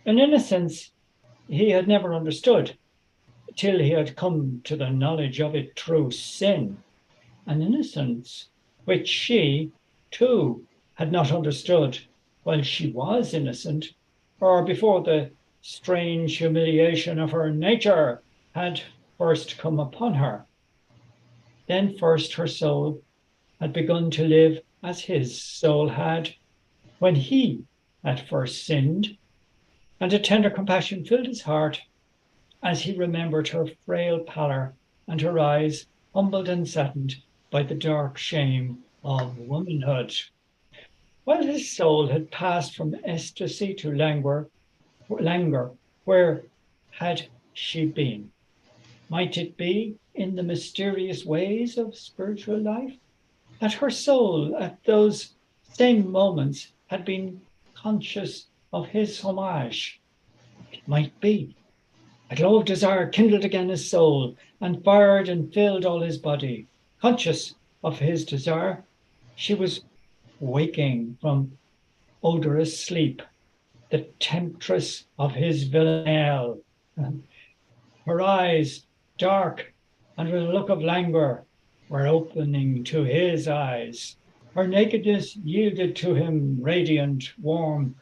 an innocence he had never understood till he had come to the knowledge of it through sin, an innocence which she, too, had not understood while she was innocent, or before the strange humiliation of her nature had first come upon her. Then first her soul had begun to live as his soul had when he had first sinned, and a tender compassion filled his heart as he remembered her frail pallor and her eyes humbled and saddened by the dark shame of womanhood. While his soul had passed from ecstasy to languor, where had she been? Might it be in the mysterious ways of spiritual life that her soul at those same moments had been conscious of his homage? It might be. A glow of desire kindled again his soul and fired and filled all his body. Conscious of his desire, she was waking from odorous sleep, the temptress of his villanelle. Her eyes, dark and with a look of languor, were opening to his eyes. Her nakedness yielded to him, radiant, warm,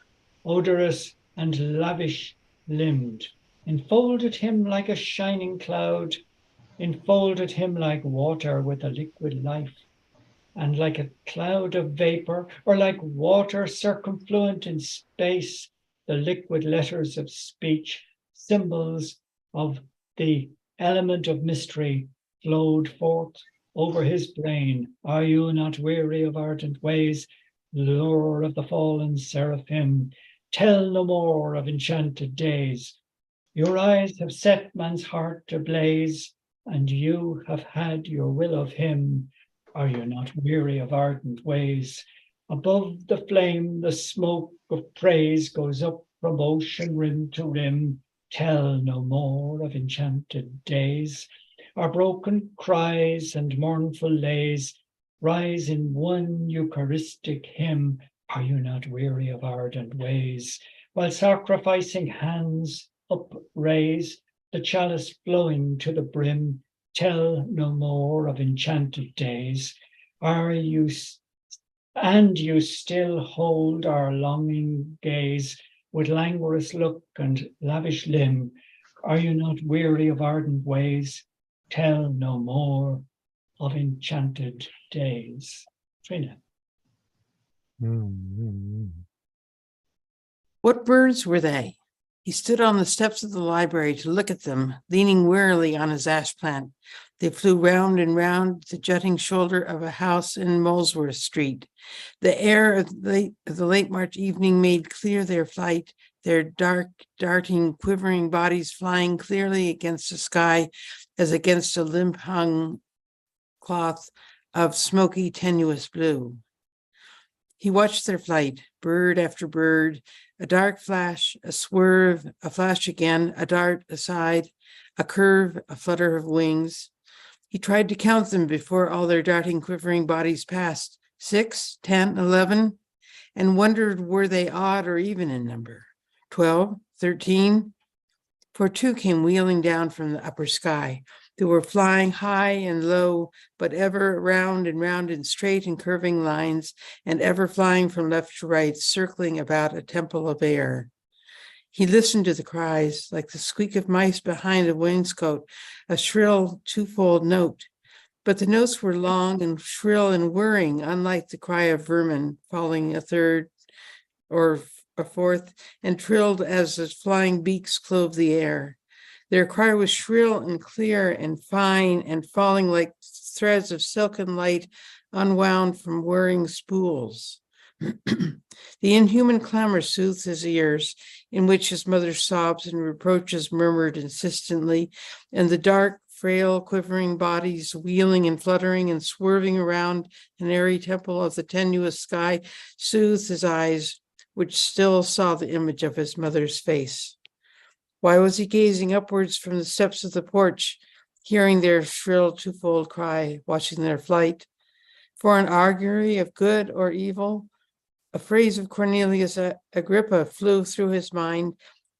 odorous, and lavish-limbed, enfolded him like a shining cloud, enfolded him like water with a liquid life, and like a cloud of vapor, or like water circumfluent in space, the liquid letters of speech, symbols of the element of mystery, flowed forth over his brain. Are you not weary of ardent ways, Lord of the fallen seraphim? Tell no more of enchanted days. Your eyes have set man's heart ablaze, and you have had your will of him. Are you not weary of ardent ways? Above the flame, the smoke of praise goes up from ocean rim to rim. Tell no more of enchanted days. Our broken cries and mournful lays rise in one Eucharistic hymn. Are you not weary of ardent ways? While sacrificing hands upraise, the chalice flowing to the brim, tell no more of enchanted days. Are you, and you still hold our longing gaze with languorous look and lavish limb? Are you not weary of ardent ways? Tell no more of enchanted days. Trina. What birds were they? He stood on the steps of the library to look at them, leaning wearily on his ash plant. They flew round and round the jutting shoulder of a house in Molesworth Street. The air of the late March evening made clear their flight, their dark, darting, quivering bodies flying clearly against the sky as against a limp-hung cloth of smoky, tenuous blue. He watched their flight, bird after bird, a dark flash, a swerve, a flash again, a dart aside, a curve, a flutter of wings. He tried to count them before all their darting, quivering bodies passed, 6, 10, 11, and wondered were they odd or even in number, 12, 13, for 2 came wheeling down from the upper sky. They were flying high and low, but ever round and round in straight and curving lines, and ever flying from left to right, circling about a temple of air. He listened to the cries, like the squeak of mice behind a wainscot, a shrill twofold note. But the notes were long and shrill and whirring, unlike the cry of vermin, falling a third or a fourth, and trilled as the flying beaks clove the air. Their cry was shrill and clear and fine and falling like threads of silken light unwound from whirring spools. The inhuman clamor soothed his ears, in which his mother's sobs and reproaches murmured insistently, and the dark, frail, quivering bodies wheeling and fluttering and swerving around an airy temple of the tenuous sky soothed his eyes, which still saw the image of his mother's face. Why was he gazing upwards from the steps of the porch, hearing their shrill twofold cry, watching their flight? For an augury of good or evil? A phrase of Cornelius Agrippa flew through his mind,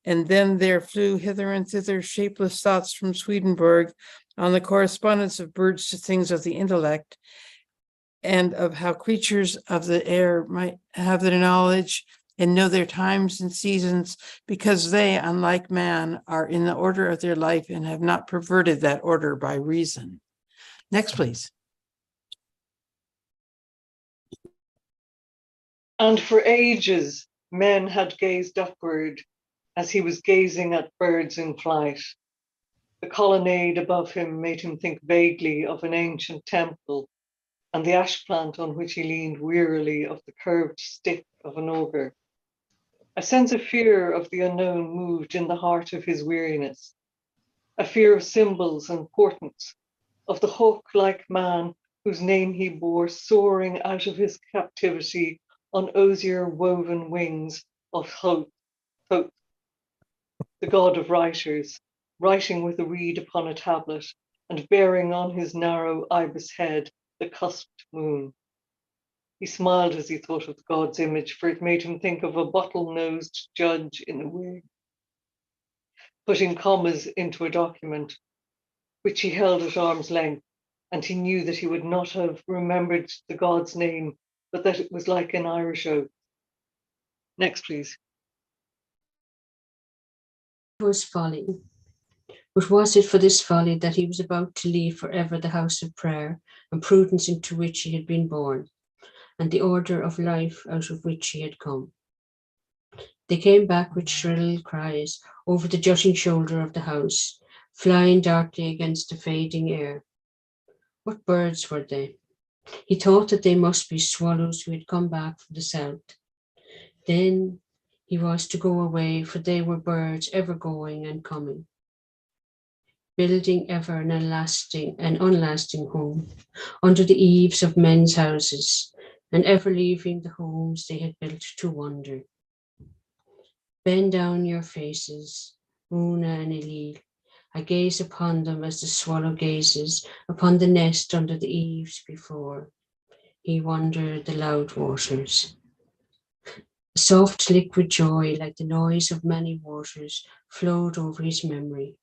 and then there flew hither and thither shapeless thoughts from Swedenborg on the correspondence of birds to things of the intellect, and of how creatures of the air might have their knowledge and know their times and seasons, because they, unlike man, are in the order of their life and have not perverted that order by reason. Next, please. And for ages, men had gazed upward as he was gazing at birds in flight. The colonnade above him made him think vaguely of an ancient temple, and the ash plant on which he leaned wearily of the curved stick of an ogre. A sense of fear of the unknown moved in the heart of his weariness, a fear of symbols and portents, of the hawk-like man whose name he bore soaring out of his captivity on osier woven wings of Thoth, the god of writers, writing with a reed upon a tablet and bearing on his narrow ibis head the cusped moon. He smiled as he thought of the god's image, for it made him think of a bottle-nosed judge in a wig, putting commas into a document, which he held at arm's length, and he knew that he would not have remembered the god's name, but that it was like an Irish oath. Next, please. Was folly. But was it for this folly that he was about to leave forever the house of prayer and prudence into which he had been born, and the order of life out of which he had come? They came back with shrill cries over the jutting shoulder of the house, flying darkly against the fading air. What birds were they? He thought that they must be swallows who had come back from the south. Then he was to go away, for they were birds ever going and coming, building ever an unlasting home under the eaves of men's houses, and ever leaving the homes they had built to wander. Bend down your faces, Una and Elil. I gaze upon them as the swallow gazes upon the nest under the eaves before he wandered the loud waters. A soft liquid joy, like the noise of many waters, flowed over his memory,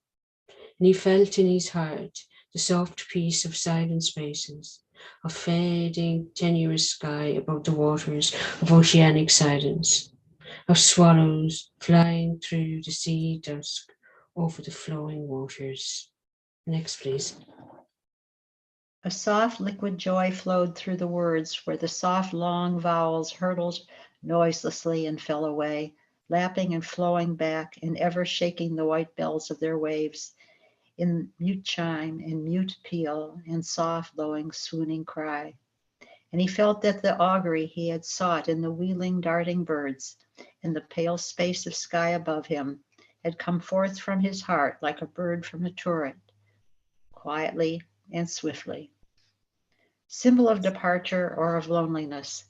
and he felt in his heart the soft peace of silent spaces, of fading, tenuous sky above the waters of oceanic silence, of swallows flying through the sea dusk over the flowing waters. Next, please. A soft liquid joy flowed through the words where the soft long vowels hurtled noiselessly and fell away, lapping and flowing back and ever shaking the white bells of their waves in mute chime and mute peal and soft lowing swooning cry. And he felt that the augury he had sought in the wheeling darting birds in the pale space of sky above him had come forth from his heart like a bird from a turret, quietly and swiftly. Symbol of departure or of loneliness.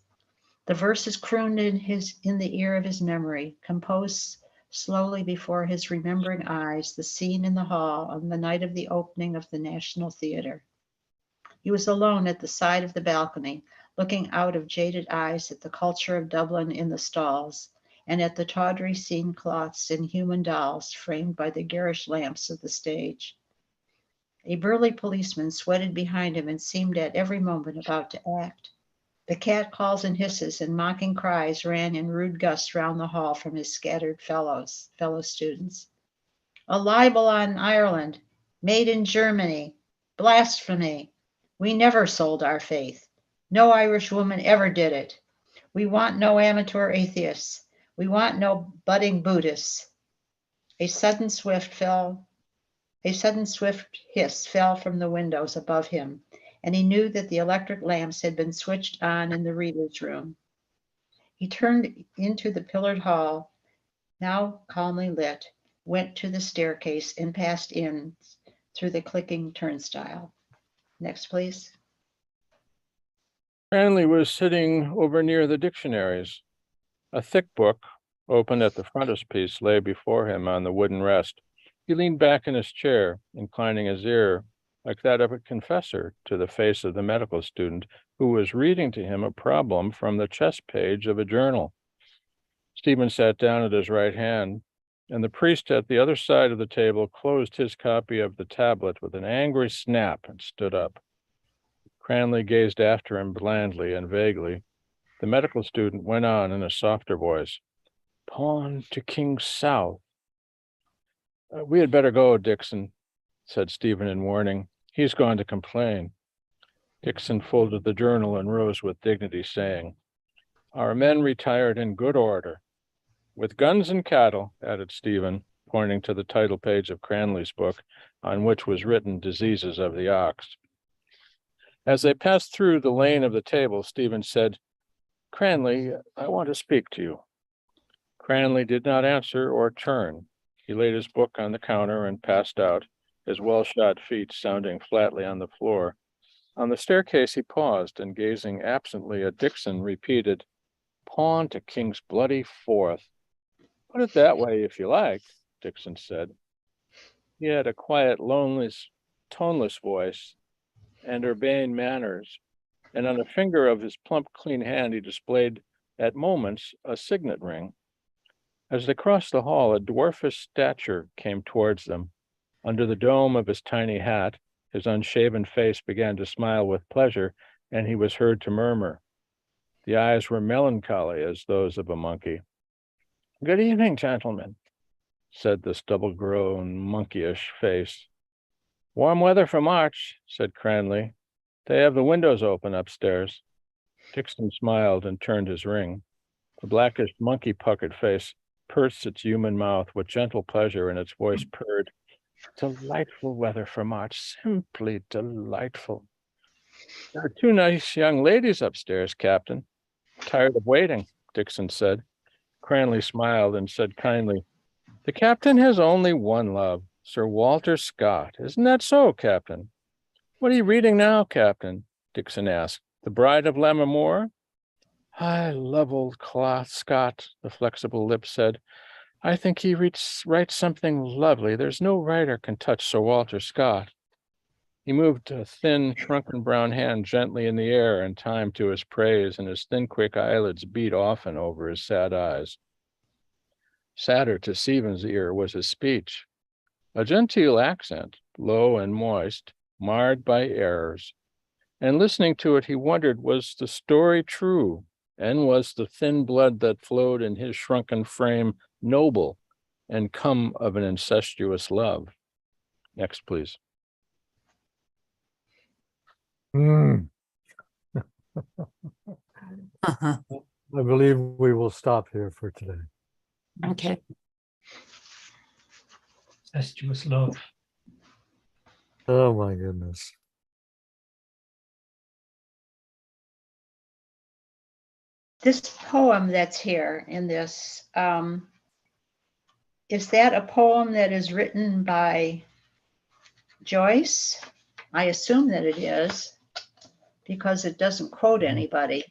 The verses crooned in the ear of his memory, composed slowly before his remembering eyes the scene in the hall on the night of the opening of the National Theatre. He was alone at the side of the balcony, looking out of jaded eyes at the culture of Dublin in the stalls, and at the tawdry scene cloths and human dolls framed by the garish lamps of the stage. A burly policeman sweated behind him and seemed at every moment about to act. The cat calls and hisses and mocking cries ran in rude gusts round the hall from his scattered fellow students. A libel on Ireland, made in Germany, blasphemy. We never sold our faith. No Irish woman ever did it. We want no amateur atheists. We want no budding Buddhists. A sudden swift hiss fell from the windows above him, and he knew that the electric lamps had been switched on in the reader's room. He turned into the pillared hall, now calmly lit, went to the staircase, and passed in through the clicking turnstile. Next, please. Cranley was sitting over near the dictionaries. A thick book, open at the frontispiece, lay before him on the wooden rest. He leaned back in his chair, inclining his ear, like that of a confessor, to the face of the medical student who was reading to him a problem from the chest page of a journal. Stephen sat down at his right hand, and the priest at the other side of the table closed his copy of the tablet with an angry snap and stood up. Cranley gazed after him blandly and vaguely. The medical student went on in a softer voice. Pawn to King South. We had better go, Dixon, said Stephen in warning. He's gone to complain. Dixon folded the journal and rose with dignity, saying, Our men retired in good order. With guns and cattle, added Stephen, pointing to the title page of Cranley's book, on which was written Diseases of the Ox. As they passed through the lane of the table, Stephen said, Cranley, I want to speak to you. Cranley did not answer or turn. He laid his book on the counter and passed out, his well-shod feet sounding flatly on the floor. On the staircase he paused, and gazing absently at Dixon, repeated, Pawn to King's bloody fourth. Put it that way if you like, Dixon said. He had a quiet, toneless voice and urbane manners, and on a finger of his plump, clean hand he displayed at moments a signet ring. As they crossed the hall, a dwarfish stature came towards them. Under the dome of his tiny hat, his unshaven face began to smile with pleasure, and he was heard to murmur. The eyes were melancholy as those of a monkey. Good evening, gentlemen, said this double-grown, monkeyish face. Warm weather for March, said Cranley. They have the windows open upstairs. Dixon smiled and turned his ring. The blackish, monkey-puckered face pursed its human mouth with gentle pleasure, and its voice purred. Delightful weather for March, simply delightful. There are two nice young ladies upstairs, Captain. Tired of waiting, Dixon said. Cranley smiled and said kindly, The captain has only one love, Sir Walter Scott. Isn't that so, Captain? What are you reading now, Captain? Dixon asked. The Bride of Lammermoor? I love old Scott, the flexible lips said. I think he writes something lovely. There's no writer can touch Sir Walter Scott. He moved a thin, shrunken brown hand gently in the air in time to his praise, and his thin, quick eyelids beat often over his sad eyes. Sadder to Stephen's ear was his speech. A genteel accent, low and moist, marred by errors. And listening to it, he wondered, was the story true? And was the thin blood that flowed in his shrunken frame noble and come of an incestuous love? Next, please. Hmm. Uh-huh. I believe we will stop here for today. Okay. Incestuous love. Oh my goodness. This poem that's here in this, is that a poem that is written by Joyce? I assume that it is because it doesn't quote anybody,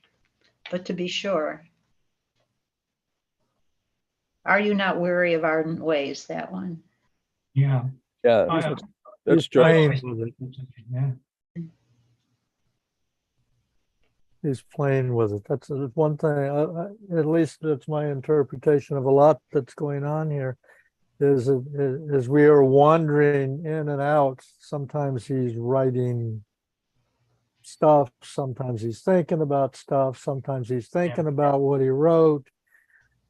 but to be sure. Are you not weary of ardent ways? That one. Yeah. Yeah, I- that's He's Joyce. playing with it. Yeah. He's playing with it. That's one thing. At least that's my interpretation of a lot that's going on here. Is as we are wandering in and out. Sometimes he's writing stuff. Sometimes he's thinking about stuff. Sometimes he's thinking about what he wrote.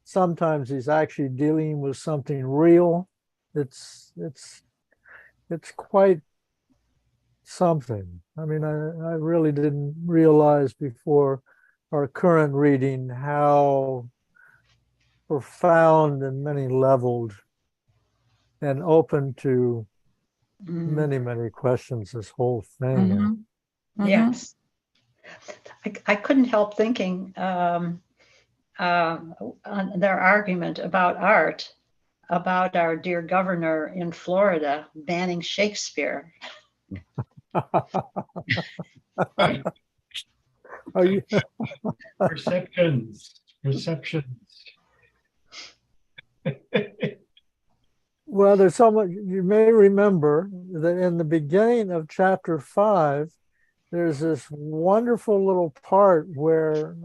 Sometimes he's actually dealing with something real. It's quite something. I mean, I really didn't realize before our current reading how profound and many leveled and open to many, many questions this whole thing is. Mhm. Mhm. Yes. I couldn't help thinking on their argument about art, about our dear governor in Florida banning Shakespeare. Are you? Perceptions. Well, there's so much. You may remember that in the beginning of chapter 5, there's this wonderful little part where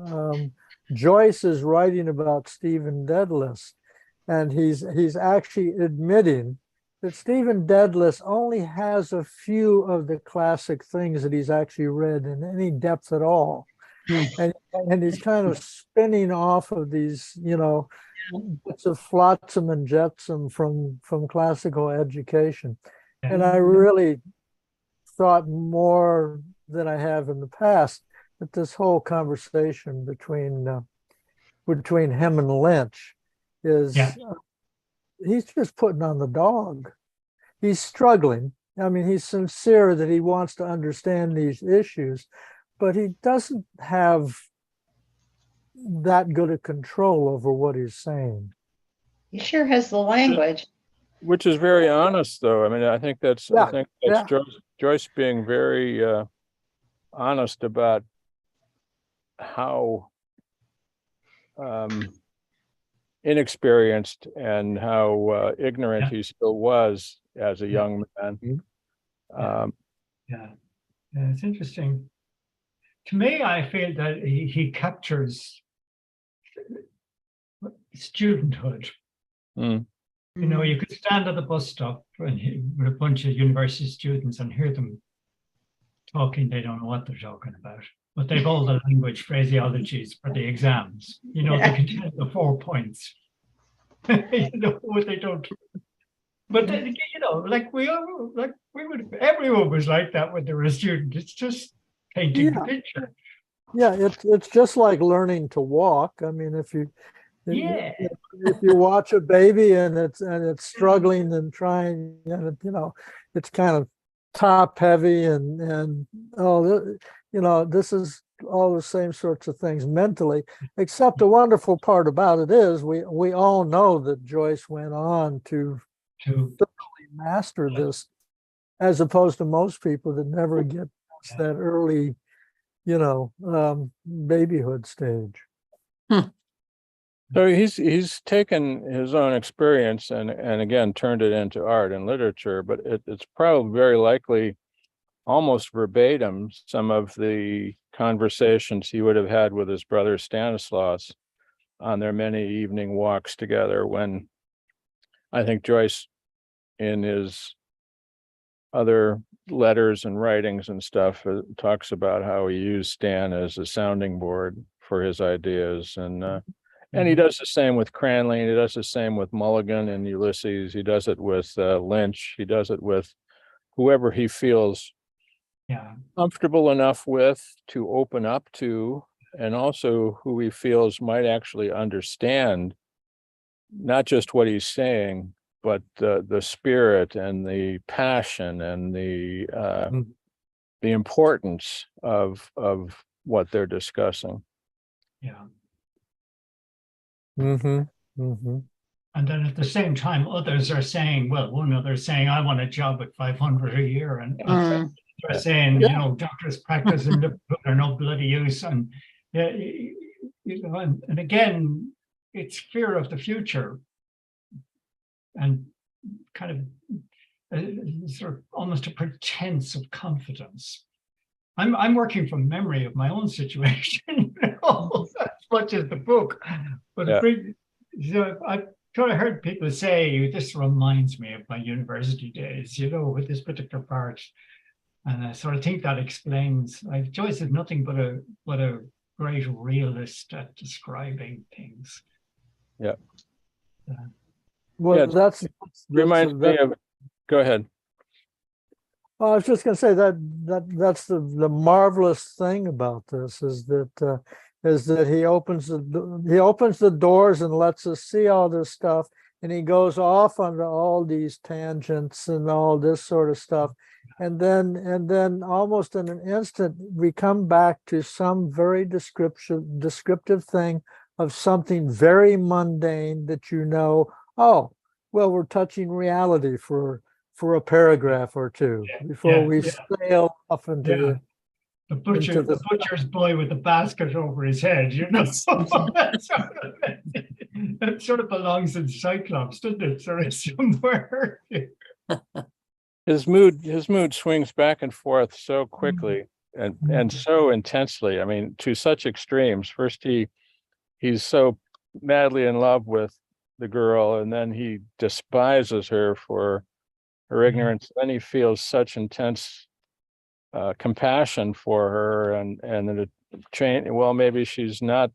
Joyce is writing about Stephen Dedalus, and he's actually admitting that Stephen Dedalus only has a few of the classic things that he's actually read in any depth at all. And he's kind of spinning off of these, bits of flotsam and jetsam from classical education. And I really thought more than I have in the past that this whole conversation between him and Lynch is he's just putting on the dog. He's struggling. I mean, he's sincere that he wants to understand these issues, but he doesn't have that good a control over what he's saying. He sure has the language. Which is very honest, though. I mean, I think that's Yeah. Joyce being very honest about how inexperienced and how ignorant he still was as a young man. Yeah, it's interesting. To me, I feel that he captures studenthood. Mm. You could stand at the bus stop with a bunch of university students and hear them talking. They don't know what they're talking about, but they've all the language phraseologies for the exams. They can tell the 4 points. They don't. But everyone was like that when they were a student. It's just painting the picture. Yeah, it's just like learning to walk. I mean, if you watch a baby and it's struggling and trying, and it's kind of top heavy and this is all the same sorts of things mentally, except the wonderful part about it is we all know that Joyce went on to thoroughly master this, as opposed to most people that never get past that early babyhood stage. So he's taken his own experience and again turned it into art and literature, but it's probably very likely almost verbatim some of the conversations he would have had with his brother Stanislaus on their many evening walks together, when I think Joyce, in his other letters and writings and stuff, talks about how he used Stan as a sounding board for his ideas, and he does the same with Cranley, and he does the same with Mulligan and Ulysses. He does it with Lynch. He does it with whoever he feels Yeah. comfortable enough with to open up to, and also who he feels might actually understand not just what he's saying, but the spirit and the passion and Mhm. the importance of what they're discussing. Yeah. Mm-hmm. Mm-hmm. And then at the same time, others are saying, well, one other saying, I want a job at 500 a year. And Mm. they're saying, you know, doctors practice in Liverpool are no bloody use. And, you know, and again, it's fear of the future and kind of sort of almost a pretense of confidence. I'm working from memory of my own situation, you know, as much as the book. But Yeah. so I sort of heard people say, this reminds me of my university days, you know, with this particular part. And I sort of think that explains, like, Joyce is nothing but a great realist at describing things. Yeah. Well, Yeah, that's Reminds me of, go ahead. I was just going to say that's the marvelous thing about this is that he opens the doors and lets us see all this stuff, and he goes off onto all these tangents and all this sort of stuff, and then almost in an instant we come back to some very descriptive thing of something very mundane that you know. Oh, well, we're touching reality for a paragraph or two before we sail off into the butcher's boy with the basket over his head, you know. That sort of belongs in Cyclops, doesn't it? Sort of somewhere. His mood swings back and forth so quickly and so intensely. I mean, to such extremes. First, he's so madly in love with the girl, and then he despises her for her ignorance. Then he feels such intense compassion for her, and then it change. Well, maybe she's not.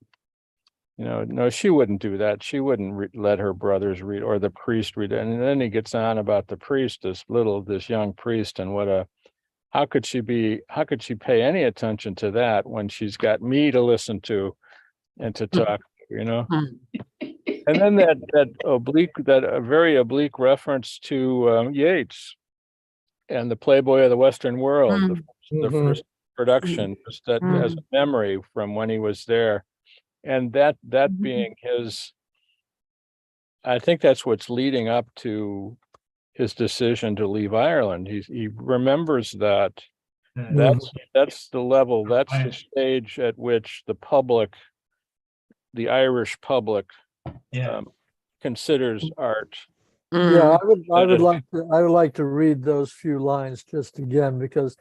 You know, no, she wouldn't do that. She wouldn't let her brothers read or the priest read it. And then he gets on about the priest, this young priest, and how could she pay any attention to that when she's got me to listen to and to talk, you know? And then that very oblique reference to Yeats and the Playboy of the Western World, the first production, just that as a memory from when he was there. And that being his, I think that's what's leading up to his decision to leave Ireland. He remembers that. That's the level, that's the stage at which the Irish public considers art. Yeah, I would like to read those few lines just again, because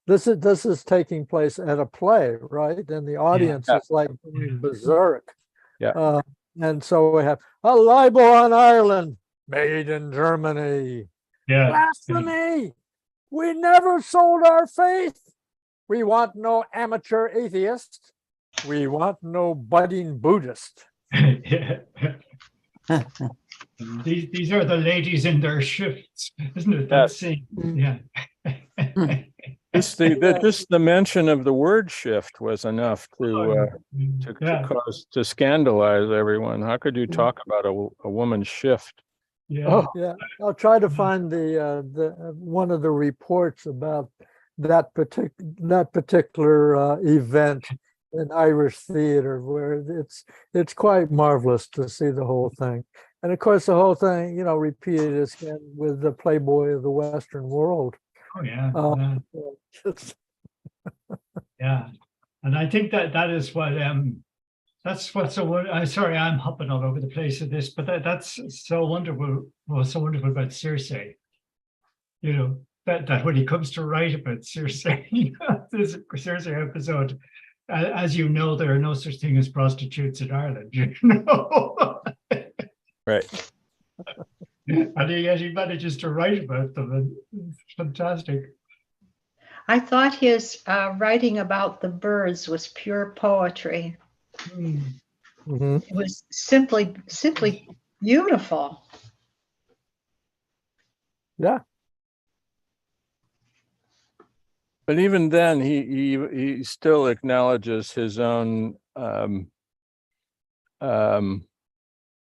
this is taking place at a play, right? And the audience is like going berserk. Yeah. And so we have a libel on Ireland, made in Germany. Yeah. Blasphemy! We never sold our faith. We want no amateur atheist. We want no budding Buddhist. These are the ladies in their shifts, isn't it? That scene. Yeah. Just the mention of the word shift was enough to scandalize everyone. How could you talk about a woman's shift? Yeah. Yeah. I'll try to find the one of the reports about that particular event in Irish theater, where it's quite marvelous to see the whole thing. And of course, the whole thing, you know, repeated again with the Playboy of the Western World. Oh yeah. Yeah, and I think that is what that's what's so. Sorry, I'm hopping all over the place of this, but that's so wonderful. Well, so wonderful about Circe. You know that when he comes to write about Circe, this Circe episode, as you know, there are no such thing as prostitutes in Ireland. You know. Right. And he manages to write about them, and it's fantastic. I thought his writing about the birds was pure poetry. Mm-hmm. It was simply beautiful. Yeah. But even then, he still acknowledges his own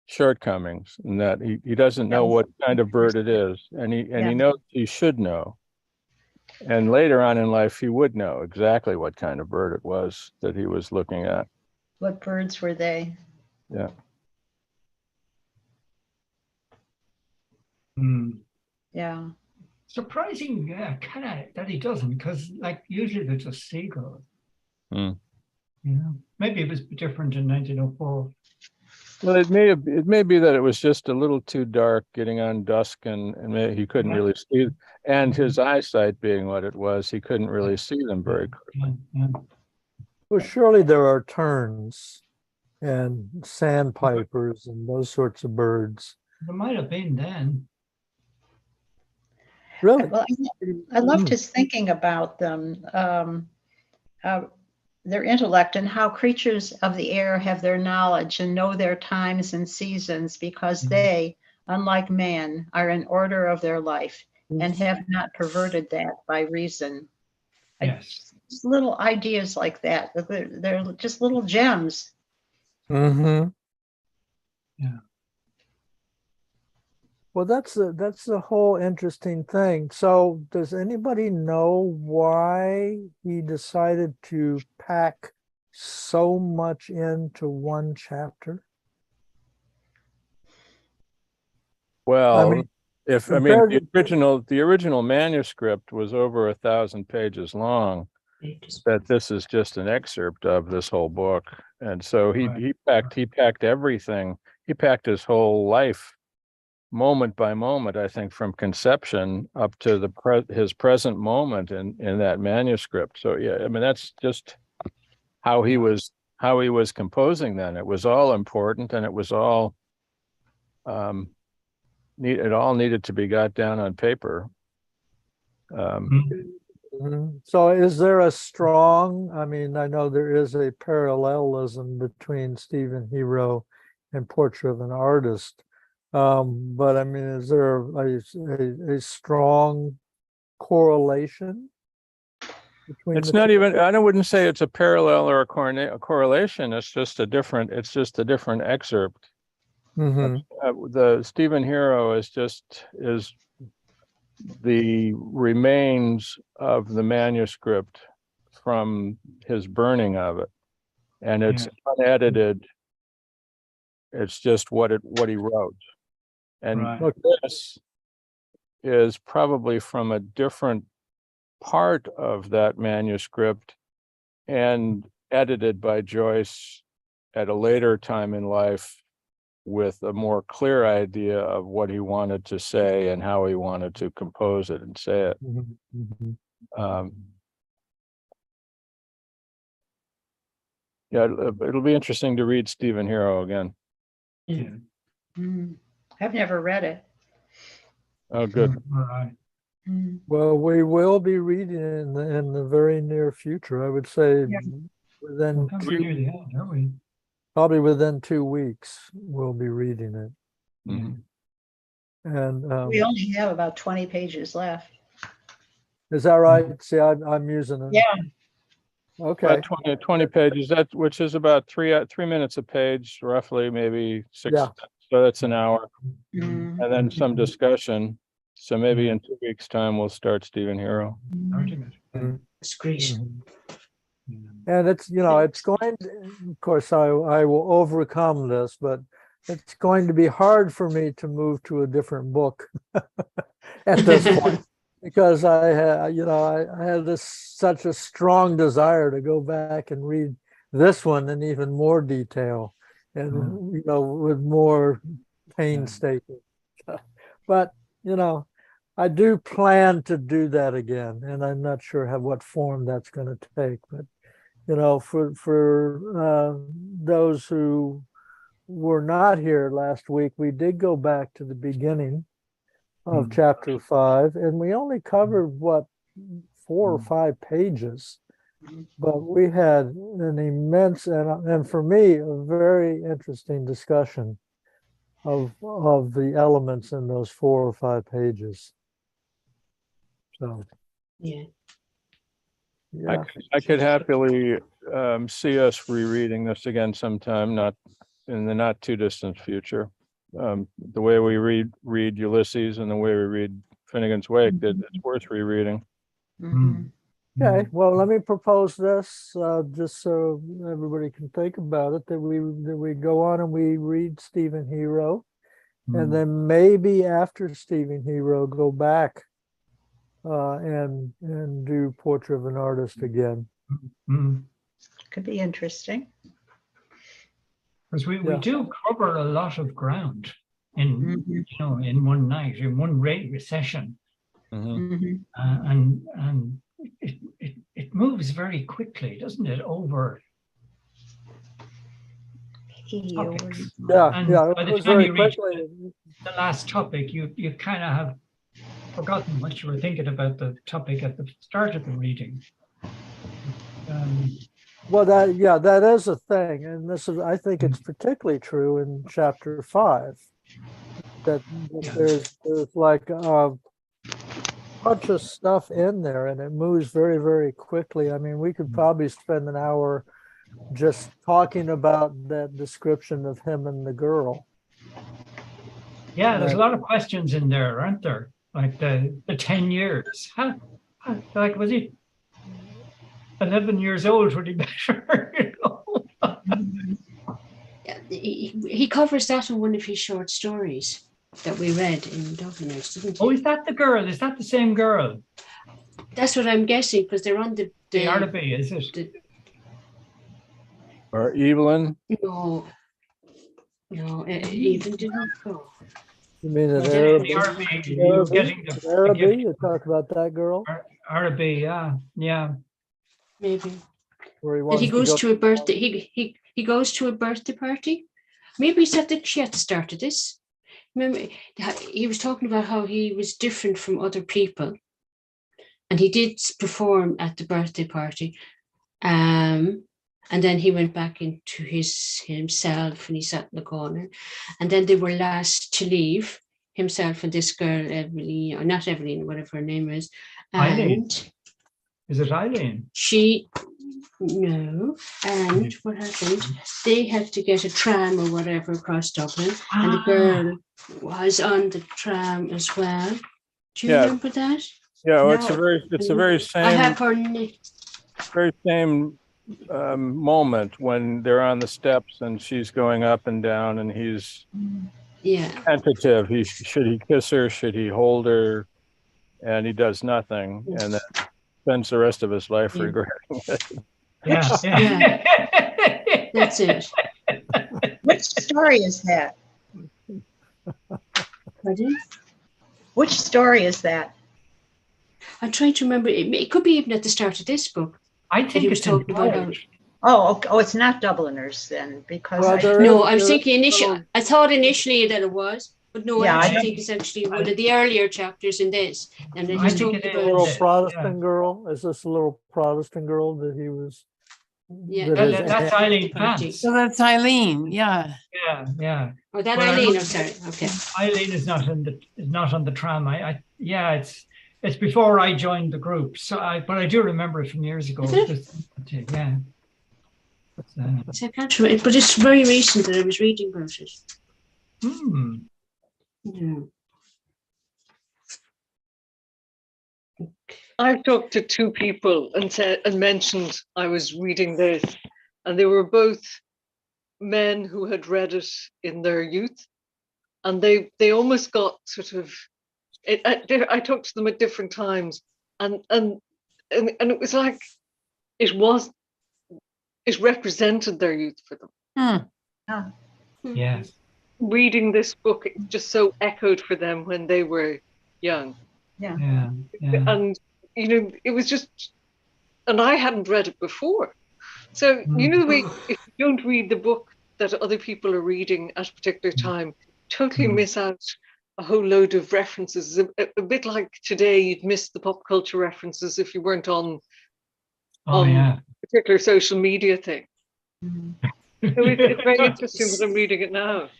shortcomings, in that he doesn't know what kind of bird it is, and he knows he should know. And later on in life, he would know exactly what kind of bird it was that he was looking at. What birds were they? Yeah. Yeah. Surprising, kind of that he doesn't, because like usually they're just seagulls. Hmm. You know, maybe it was different in 1904. Well, it may be that it was just a little too dark, getting on dusk, and maybe he couldn't really see, and his eyesight being what it was, he couldn't really see them very clearly. Well, surely there are terns and sandpipers and those sorts of birds. There might have been then. Really? Well, I loved his thinking about them, their intellect, and how creatures of the air have their knowledge and know their times and seasons, because they, unlike man, are in order of their life and have not perverted that by reason. Yes. Just little ideas like that. They're just little gems. Mm-hmm. Yeah. Well, that's the whole interesting thing. So does anybody know why he decided to pack so much into one chapter? Well, I mean, the original manuscript was over 1,000 pages long. That this is just an excerpt of this whole book, and so he packed everything. He packed his whole life, moment by moment, I think, from conception up to his present moment in that manuscript. So yeah, I mean, that's just how he was composing then. It was all important, and it was all it all needed to be got down on paper. So is there a strong, I mean, I know there is a parallelism between Stephen Hero and Portrait of an Artist. But I mean, is there a strong correlation between It's the not two? even, I wouldn't say it's a parallel or a correlation. It's just a different excerpt. The Stephen Hero is the remains of the manuscript from his burning of it, and it's unedited. It's just what he wrote, and this is probably from a different part of that manuscript and edited by Joyce at a later time in life with a more clear idea of what he wanted to say and how he wanted to compose it and say it. Yeah, it'll be interesting to read Stephen Hero again. I've never read it. Oh, good. All right. Well, we will be reading it in the very near future. I would say within We're near the end, aren't we? probably within 2 weeks, we'll be reading it. And We only have about 20 pages left. is that right? See, I'm using it. Yeah. Okay. About 20 pages, which is about 3 minutes a page, roughly, maybe 6. Yeah. So that's an hour, Mm. and then some discussion. So maybe in 2 weeks' time, we'll start Stephen Hero. It's great. And it's, it's going to, of course, I will overcome this, but it's going to be hard for me to move to a different book at this point, because I had such a strong desire to go back and read this one in even more detail and, with more painstaking. But, I do plan to do that again, and I'm not sure what form that's going to take, but for those who were not here last week, we did go back to the beginning of chapter 5, and we only covered 4 or 5 pages, but we had an immense and for me a very interesting discussion of the elements in those 4 or 5 pages. So Yeah. Yeah. I could happily see us rereading this again sometime, not in the not too distant future. The way we read Ulysses and the way we read Finnegan's Wake, it's worth rereading. Mhm. Okay, well, let me propose this, just so everybody can think about it, that we go on and we read Stephen Hero, and then maybe after Stephen Hero, go back and do Portrait of an Artist again. Could be interesting. Because we Yeah. do cover a lot of ground in Mhm. in one night, in one session, Mhm. Mhm. and it moves very quickly, doesn't it? Over topics. Yeah, And yeah, by it the was time very you reach quickly. the last topic, you kind of have forgotten what you were thinking about the topic at the start of the reading. Well, that is a thing, and I think it's particularly true in chapter 5. That there's like a bunch of stuff in there, and it moves very, very quickly. I mean, we could probably spend an hour just talking about that description of him and the girl. Yeah, there's a lot of questions in there, aren't there? Like the 10 years. Like, was he 11 years old when he met her? He covers that in one of his short stories that we read in Dubliners, didn't he? Oh, is that the girl? Is that the same girl? That's what I'm guessing, because they're on the Artaby, is it? Or Evelyn? No, Evelyn didn't go. You mean an The Araby? Artaby, you were getting the Araby? You talk about that girl? Artaby, yeah. Maybe. Where he And wants he goes to to a birthday. He goes to a birthday party. Maybe he said that she had started this. Remember, he was talking about how he was different from other people, and he did perform at the birthday party. And then he went back into himself, and he sat in the corner. And then they were last to leave, himself and this girl, Evelyn, or not Evelyn, whatever her name is. Eileen. And Is it Eileen? No. And what happened? They had to get a tram or whatever across Dublin, and the girl was on the tram as well. Do you remember that? Yeah, well, No. it's a very I have same, her. moment when they're on the steps and she's going up and down and he's tentative. Should he kiss her? Should he hold her? And he does nothing, and then spends the rest of his life regretting it. Yeah. That's it. Which story is that? Pardon? Which story is that? I'm trying to remember. It could be even at the start of this book. I think it's talking about. Oh, it's not Dubliners then, because I was thinking initially. I thought initially that it was, but no, Yeah, I think it's actually one of the earlier chapters in this. And then he's talking about a little Protestant girl. Is this a little Protestant girl that he was? Yeah, that's Eileen Pants. So that's Eileen. Yeah. Yeah. Oh, that Eileen. I'm sorry. Okay. Eileen is not on the tram. It's before I joined the group. But I do remember it from years ago. Yeah. So I can't remember, but it's very recent that I was reading about it. Yeah. I've talked to two people and mentioned I was reading this, and they were both men who had read it in their youth, and they almost got sort of. I talked to them at different times, and it was like it represented their youth for them. Yes. Reading this book, it just so echoed for them when they were young. Yeah. And it was just, and I hadn't read it before. So the way if you don't read the book that other people are reading at a particular time, totally miss out a whole load of references. A bit like today, you'd miss the pop culture references if you weren't on a particular social media thing. So it's very interesting that I'm reading it now.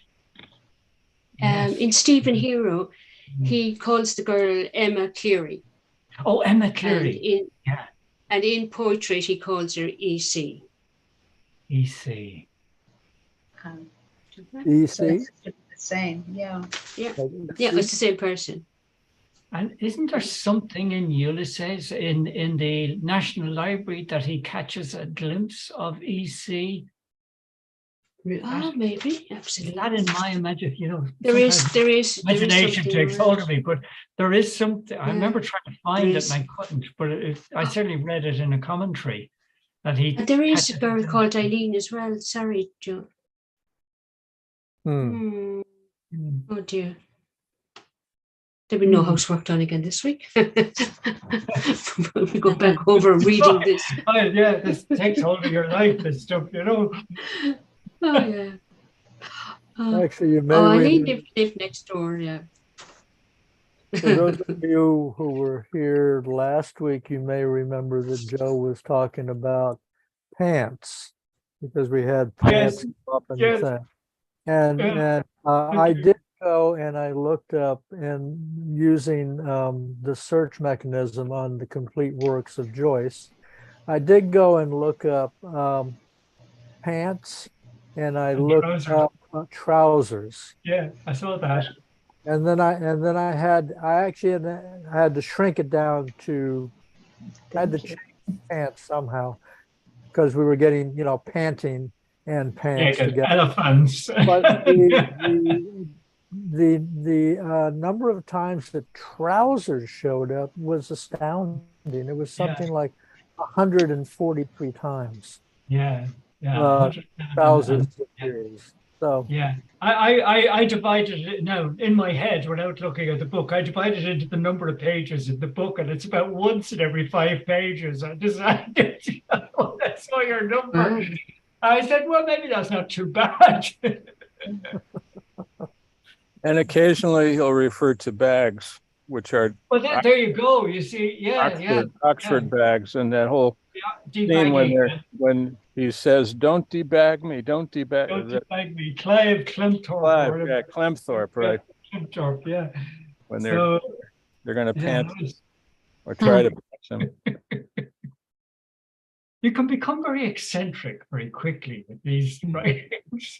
In Stephen Hero, he calls the girl Emma Cleary. Oh, Emma Cleary. And in portrait, he calls her EC. EC. Um, so EC? it's the same, yeah. Yeah, it's the same person. And isn't there something in Ulysses in the National Library that he catches a glimpse of EC? Maybe, absolutely. That in my imagination, There is imagination something takes around. hold of me, but there is something. I Yeah, remember trying to find it is. and I couldn't, but I certainly read it in a commentary that he. And there is a catches girl glimpse. called Eileen as well. Sorry, Joe. Hmm. Oh dear. There'll be no housework done again this week. We go back over reading this. Oh, yeah, this takes hold of your life, this stuff, you know. Oh yeah. Actually, you may Eileen remember, lived next door. Yeah. for those of you who were here last week, you may remember that Joe was talking about pants because we had pants up and yes. thing. And Yeah. I did go and I looked up and using the search mechanism on the complete works of Joyce, I did go and look up pants and I And looked trousers. up trousers. Yeah, I saw that. And then I actually had to shrink it down to had to Thank you. change pants somehow because we were getting, panting and Yeah, pants good. together. Elephants. But the number of times that trousers showed up was astounding. It was Yeah. something like 143 times. Yeah, Trousers yeah. appears. So Yeah, I divided it now in my head without looking at the book. I divided it into the number of pages in the book, and it's about once in every 5 pages. I decided, I saw your number. I said, well, maybe that's not too bad. And occasionally he'll refer to bags, which are Well, there you go. You see, yeah, Oxford bags, and that whole scene debagging. when he says, "Don't debag me, don't debag." Don't debag me, Clive Clemthorpe. Clive, yeah, Clemthorpe, right? Clemthorpe, yeah. When they're going to Yeah, pant or try to pant him. you can become very eccentric very quickly with these writings.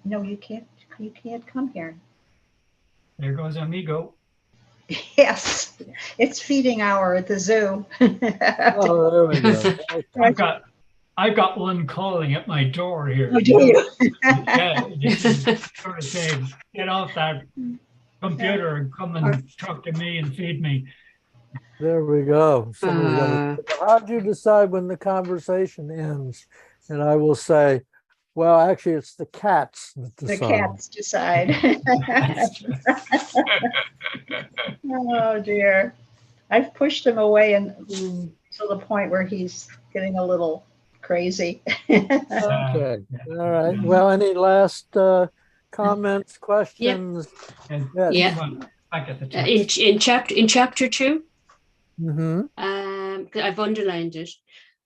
No, you can't come here. There goes Amigo. Yes, it's feeding hour at the zoo. oh, there we go. I've got one calling at my door here. Oh, do you? Yeah, sort of saying, get off that computer and come and talk to me and feed me. There we go. How'd you decide when the conversation ends? And I will say, well, actually, it's the cats that decide. The cats decide. Oh dear. I've pushed him away and to the point where he's getting a little crazy. Okay. All right. Well, any last comments, questions? Yes. Back at the top. In chapter 2, Mm-hmm. I've underlined it.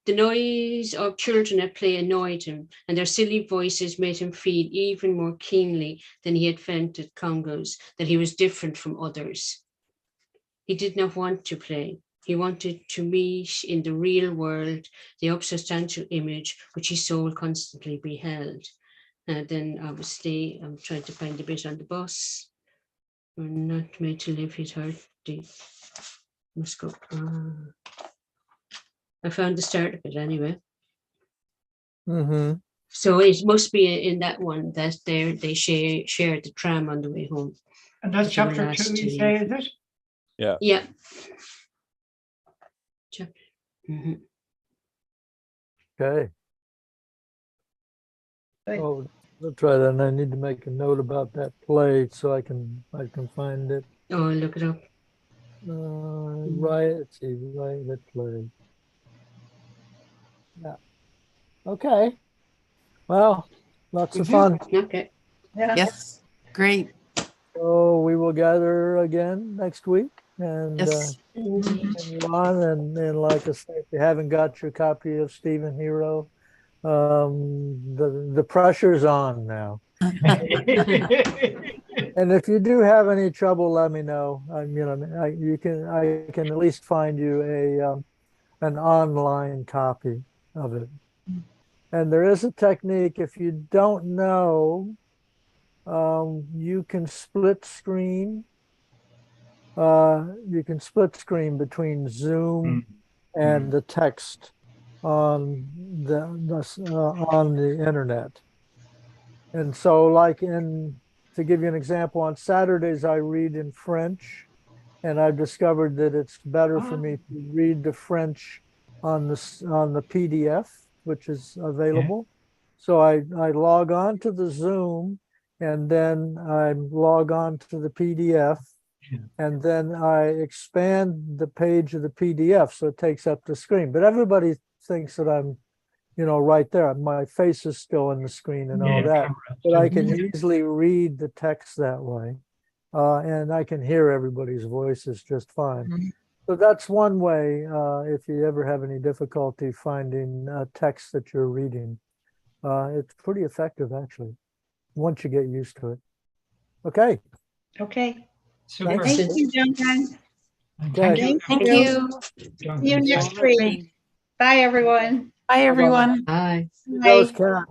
The noise of children at play annoyed him, and their silly voices made him feel even more keenly than he had felt at Congo's that he was different from others. He did not want to play. He wanted to meet in the real world the unsubstantial image which his soul constantly beheld. And then obviously I'm trying to find the bit on the bus. We're not made to live his heart deep. Must go. I found the start of it anyway. Mm-hmm. So it must be in that one that they shared the tram on the way home. And that's chapter 2, you say, is it? Yeah. Yeah. Mm-hmm. Okay. Oh, that's right. And I need to make a note about that play so I can find it. Oh, I'll look it up. Right. Let's see. Right. That play. Yeah. Okay. Well, lots of fun. Okay. Yeah. Yes, great. So we will gather again next week And, Yes. Indeed. and Ron, and like I say, if you haven't got your copy of Stephen Hero, the pressure's on now. And if you do have any trouble, let me know. I can at least find you an online copy of it. And there is a technique, if you don't know, you can split screen. You can split screen between Zoom and the text on the internet. And so, to give you an example, on Saturdays I read in French, and I've discovered that it's better for me to read the French on the PDF, which is available. So I log on to the Zoom, and then I log on to the PDF, and then I expand the page of the PDF so it takes up the screen. But everybody thinks that I'm, right there. My face is still on the screen and all that. But I can easily read the text that way. And I can hear everybody's voices just fine. So that's one way, if you ever have any difficulty finding text that you're reading. It's pretty effective, actually, once you get used to it. Okay. Okay. Super. Thank you, John. Okay. Thank you. See you next week. Bye, everyone. Bye, everyone. Bye. Those Karen.